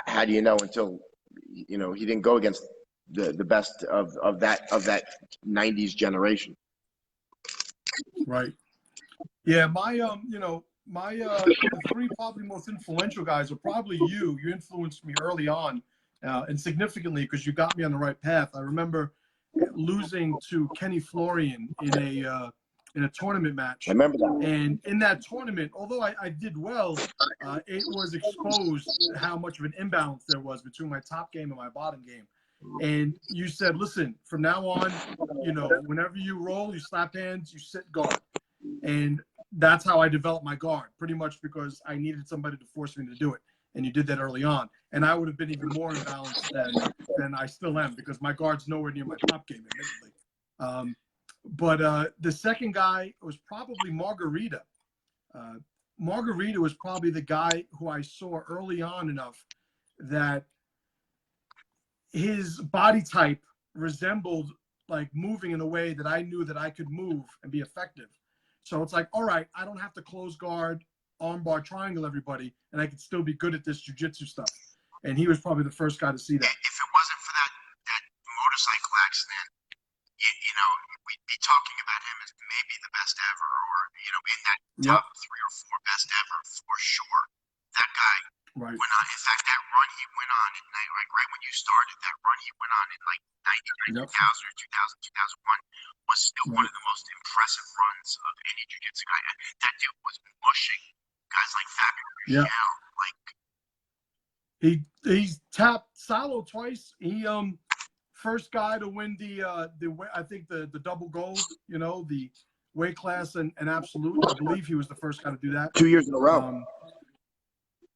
[SPEAKER 2] How do you know until he didn't go against the best of that 90s generation?
[SPEAKER 1] Right. Yeah, my the three probably most influential guys are probably you. You influenced me early on, and significantly because you got me on the right path. I remember losing to Kenny Florian in a tournament match.
[SPEAKER 2] I remember that.
[SPEAKER 1] And in that tournament, although I did well, it was exposed how much of an imbalance there was between my top game and my bottom game. And you said, listen, from now on, whenever you roll, you slap hands, you sit guard. And that's how I developed my guard, pretty much because I needed somebody to force me to do it. And you did that early on. And I would have been even more imbalanced than I still am because my guard's nowhere near my top game, admittedly. But the second guy was probably Margarita. Margarita was probably the guy who I saw early on enough that his body type resembled like moving in a way that I knew that I could move and be effective. So it's like, all right, I don't have to close guard, armbar, triangle everybody, and I could still be good at this jiu-jitsu stuff. And he was probably the first guy to see that.
[SPEAKER 2] If it wasn't for that motorcycle accident, we'd be talking about him as maybe the best ever, or in that top 3 or 4 best ever for sure. That guy went on. In fact, that run he went on in right when you started, that run he went on in like 99, 2000 or 2000, 2001 was still one of the most impressive runs of any jiu-jitsu guy. That dude was mushing guys like Fabio Michel. Like,
[SPEAKER 1] he's tapped Salo twice. He first guy to win I think the double gold, the weight class and absolute. I believe he was the first guy to do that
[SPEAKER 2] 2 years in a row.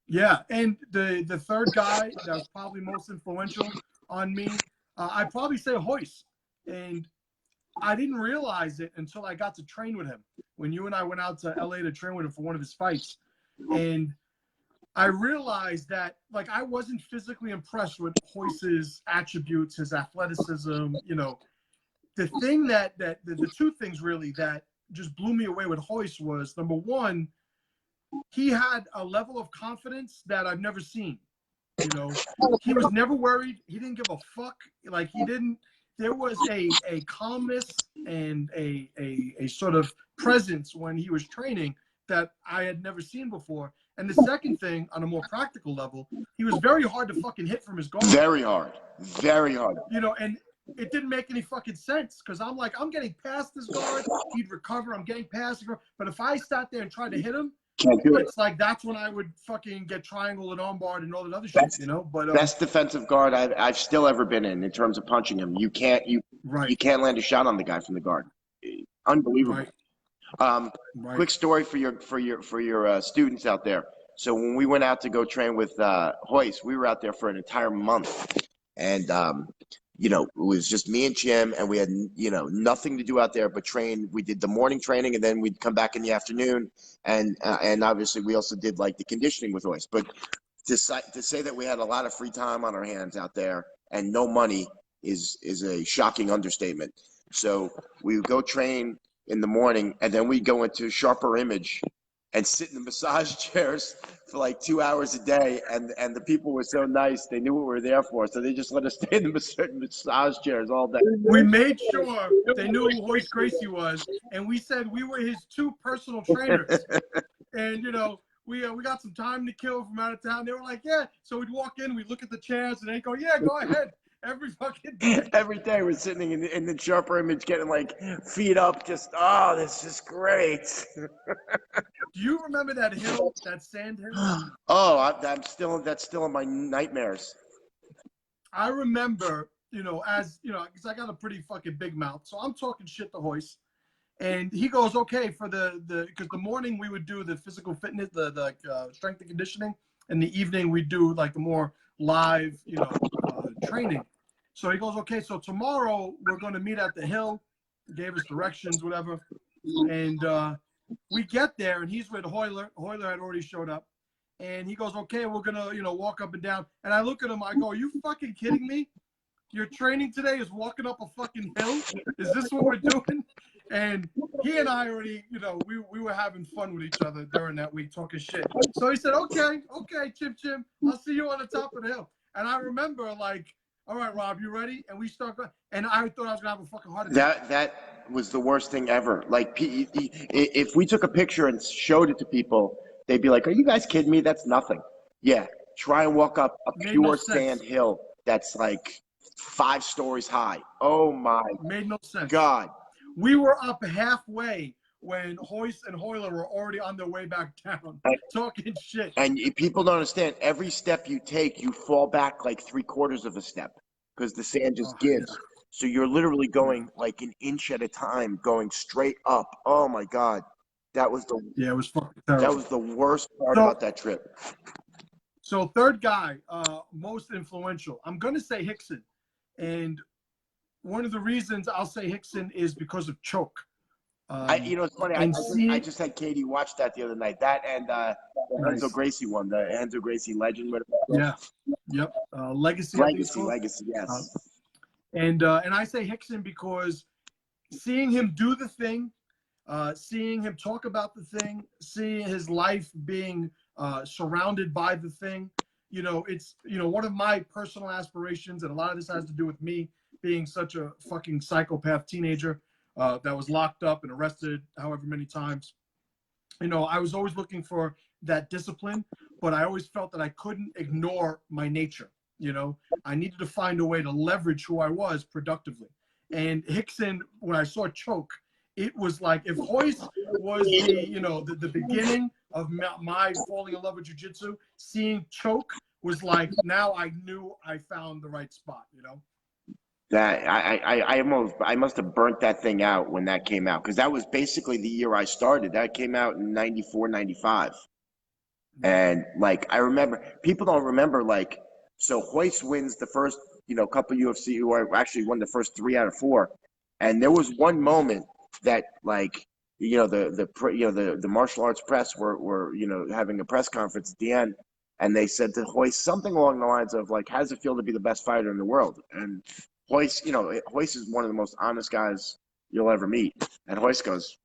[SPEAKER 1] Yeah, and the third guy that was probably most influential on me, I'd probably say Hoist. And I didn't realize it until I got to train with him. When you and I went out to LA to train with him for one of his fights. And I realized that, like, I wasn't physically impressed with Hoist's attributes, his athleticism, The thing the two things really that just blew me away with Hoist was, number one, he had a level of confidence that I've never seen. He was never worried. He didn't give a fuck. Like, there was a calmness and a sort of presence when he was training that I had never seen before. And the second thing, on a more practical level, he was very hard to fucking hit from his guard.
[SPEAKER 2] Very hard. Very hard.
[SPEAKER 1] And it didn't make any fucking sense because I'm like, I'm getting past this guard. He'd recover. I'm getting past him. But if I sat there and tried to hit him, it's like that's when I would fucking get triangle and armbarred and all that other shit, But
[SPEAKER 2] best defensive guard I've still ever been in terms of punching him. You can't land a shot on the guy from the guard. Unbelievable. Quick story for your students out there. So when we went out to go train with Hoist, we were out there for an entire month, and it was just me and Chim, and we had nothing to do out there but train. We did the morning training, and then we'd come back in the afternoon, and obviously we also did like the conditioning with Hoist. But to say that we had a lot of free time on our hands out there and no money is a shocking understatement. So we would go train in the morning, and then we'd go into Sharper Image and sit in the massage chairs for like 2 hours a day, and the people were so nice. They knew what we were there for, so they just let us stay in the massage chairs all day.
[SPEAKER 1] We made sure they knew who Hoist Gracie was, and we said we were his 2 personal trainers. And we got some time to kill from out of town. They were like, yeah. So we'd walk in, we'd look at the chairs, and they'd go, yeah, go ahead. Every fucking day.
[SPEAKER 2] Every day we're sitting in the Sharper Image, getting like feet up, just this is great.
[SPEAKER 1] Do you remember that hill, that sand hill?
[SPEAKER 2] Oh, that's still in my nightmares.
[SPEAKER 1] I remember, because I got a pretty fucking big mouth, so I'm talking shit to Hoist, and he goes, okay, for because the morning we would do the physical fitness, the strength and conditioning, in the evening we do like the more live, you know, training. So he goes, okay, so tomorrow we're going to meet at the hill. He gave us directions, whatever. And we get there, and he's with Hoyler. Hoyler had already showed up. And he goes, okay, we're going to, you know, walk up and down. And I look at him, I go, are you fucking kidding me? Your training today is walking up a fucking hill? Is this what we're doing? And he and I already, you know, we were having fun with each other during that week, talking shit. So he said, okay, Chim, I'll see you on the top of the hill. And I remember, like, all right, Rob, you ready? And we start going, and I thought I was going to have a fucking heart attack.
[SPEAKER 2] That was the worst thing ever. Like, if we took a picture and showed it to people, they'd be like, are you guys kidding me? That's nothing. Yeah, try and walk up a pure sand hill that's like 5 stories high. Oh my
[SPEAKER 1] Made no sense.
[SPEAKER 2] God.
[SPEAKER 1] We were up halfway when Hoyce and Hoyler were already on their way back down, talking shit.
[SPEAKER 2] And people don't understand, every step you take, you fall back like 3/4 of a step because the sand just gives.
[SPEAKER 1] Yeah.
[SPEAKER 2] So you're literally going like an inch at a time, going straight up. Oh my God. That was
[SPEAKER 1] it was fucking terrible.
[SPEAKER 2] That was the worst part about that trip.
[SPEAKER 1] So third guy, most influential. I'm going to say Hickson. And one of the reasons I'll say Hickson is because of choke.
[SPEAKER 2] You know, it's funny. I just had Katie watch that the other night. That and the Enzo Gracie one, the Enzo Gracie legend.
[SPEAKER 1] Yeah. Yep. Legacy.
[SPEAKER 2] Legacy. Yes.
[SPEAKER 1] And I say Hickson because seeing him do the thing, seeing him talk about the thing, seeing his life being surrounded by the thing, you know, it's, you know, one of my personal aspirations, and a lot of this has to do with me being such a fucking psychopath teenager that was locked up and arrested however many times. You know, I was always looking for that discipline, but I always felt that I couldn't ignore my nature. You know, I needed to find a way to leverage who I was productively. And Hickson, when I saw choke, it was like if Hoyce was the, you know, the beginning of my falling in love with jiu-jitsu, seeing choke was like, now I knew I found the right spot, you know?
[SPEAKER 2] That I must have burnt that thing out when that came out, because that was basically the year I started. That came out in 94, 95. And like, I remember, people don't remember, like, so Hoyce wins the first, you know, couple UFC, who actually won the first 3 out of 4. And there was one moment that, like, you know, the martial arts press were, you know, having a press conference at the end, and they said to Hoyce something along the lines of, like, how does it feel to be the best fighter in the world? And Hoyce, you know, Hoyce is one of the most honest guys you'll ever meet. And Hoyce goes,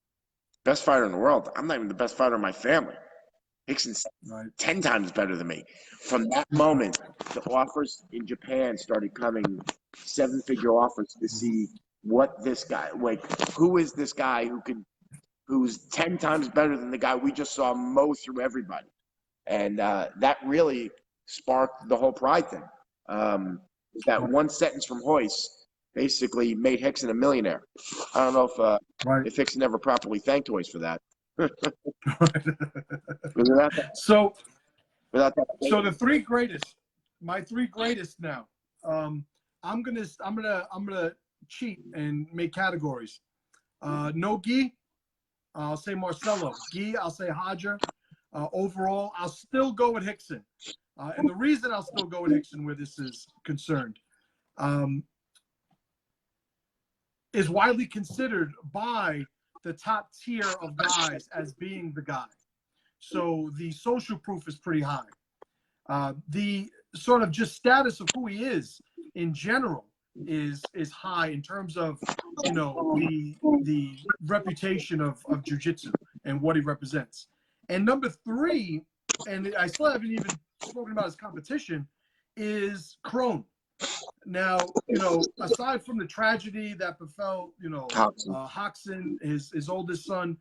[SPEAKER 2] best fighter in the world? I'm not even the best fighter in my family. Hickson's 10 times better than me. From that moment, the offers in Japan started coming, 7-figure offers to see what this guy, like, who is this guy who's 10 times better than the guy we just saw mow through everybody. And that really sparked the whole pride thing. That one sentence from Hoyce basically made Hickson a millionaire. I don't know if Hickson ever properly thanked Hoyce for that.
[SPEAKER 1] So the 3 greatest, my 3 greatest now. I'm gonna cheat and make categories. Nogi, I'll say Marcelo. Gi, I'll say Hajar. Overall, I'll still go with Hickson. And the reason I'll still go with Hickson where this is concerned is widely considered by the top tier of guys as being the guy. So the social proof is pretty high. The sort of just status of who he is in general is high in terms of, you know, the reputation of jiu-jitsu and what he represents. And number 3, and I still haven't even spoken about his competition, is Crone. Now, you know, aside from the tragedy that befell, you know, Hoxton, his oldest son,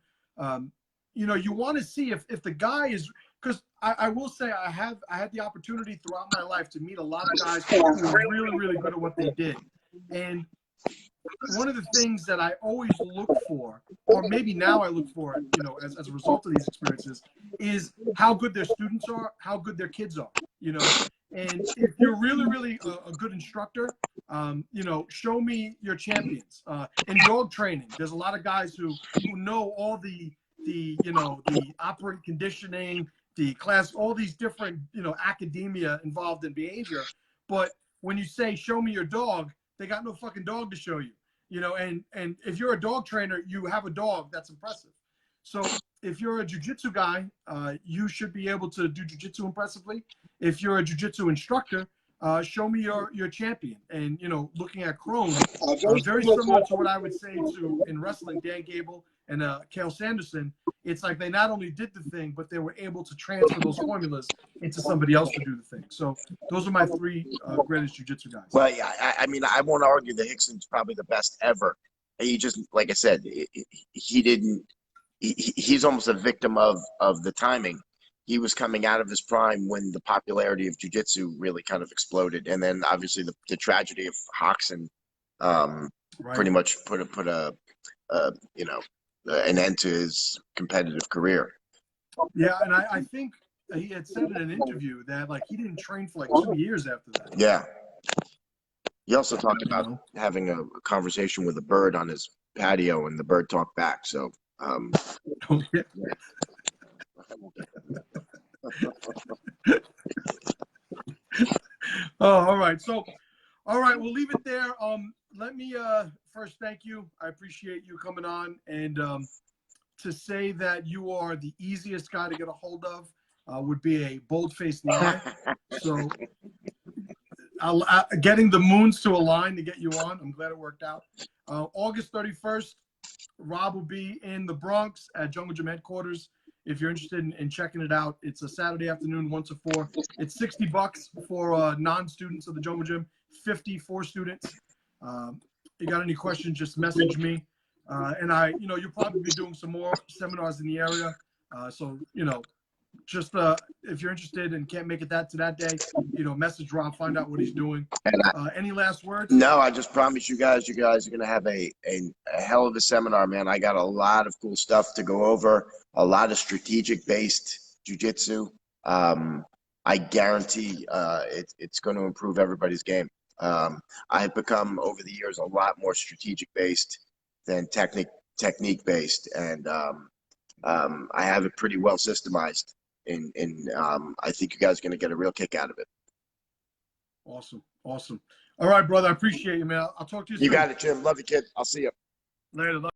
[SPEAKER 1] you know, you want to see if the guy is, because I will say I had the opportunity throughout my life to meet a lot of guys who were really, really good at what they did. And one of the things that I always look for, or maybe now I look for, you know, as a result of these experiences, is how good their students are, how good their kids are, you know. And if you're really, really a good instructor, you know, show me your champions. In dog training, there's a lot of guys who know all the you know, the operant conditioning, the class, all these different, you know, academia involved in behavior. But when you say, show me your dog, they got no fucking dog to show you, you know, and if you're a dog trainer, you have a dog. That's impressive. So if you're a jiu-jitsu guy, you should be able to do jiu-jitsu impressively. If you're a jiu-jitsu instructor, show me your champion. And, you know, looking at Crone, very similar to what I would say to in wrestling, Dan Gable and Cale Sanderson. It's like they not only did the thing, but they were able to transfer those formulas into somebody else to do the thing. So those are my three greatest jiu-jitsu guys.
[SPEAKER 2] Well, yeah, I mean, I won't argue that Hickson's probably the best ever. He just, like I said, he didn't. He's almost a victim of the timing. He was coming out of his prime when the popularity of jiu-jitsu really kind of exploded, and then obviously the tragedy of Hoxton pretty much put a you know, an end to his competitive career.
[SPEAKER 1] Yeah, and I think he had said in an interview that like he didn't train for like 2 years after that.
[SPEAKER 2] Yeah. He also talked about having a conversation with a bird on his patio, and the bird talked back. So,
[SPEAKER 1] Oh, all right. So, all right, we'll leave it there. Let me first thank you. I appreciate you coming on, and to say that you are the easiest guy to get a hold of would be a bold-faced lie. So, getting the moons to align to get you on. I'm glad it worked out. August 31st, Rob will be in the Bronx at Jungle Gym headquarters. If you're interested in checking it out, it's a Saturday afternoon, 1 to 4. It's $60 for non-students of the Jungle Gym, 50 for students. You got any questions, just message me. And you know, you'll probably be doing some more seminars in the area. So, you know, just if you're interested and can't make it to that day, you know, message Rob, find out what he's doing. Any last words?
[SPEAKER 2] No, I just promise you guys are going to have a hell of a seminar, man. I got a lot of cool stuff to go over, a lot of strategic-based jiu-jitsu. I guarantee it's going to improve everybody's game. I've become, over the years, a lot more strategic-based than technique-based, and I have it pretty well systemized. And I think you guys are going to get a real kick out of it.
[SPEAKER 1] Awesome. Awesome. All right, brother. I appreciate you, man. I'll talk to you soon.
[SPEAKER 2] You got it, Jim. Love you, kid. I'll see you.
[SPEAKER 1] Later.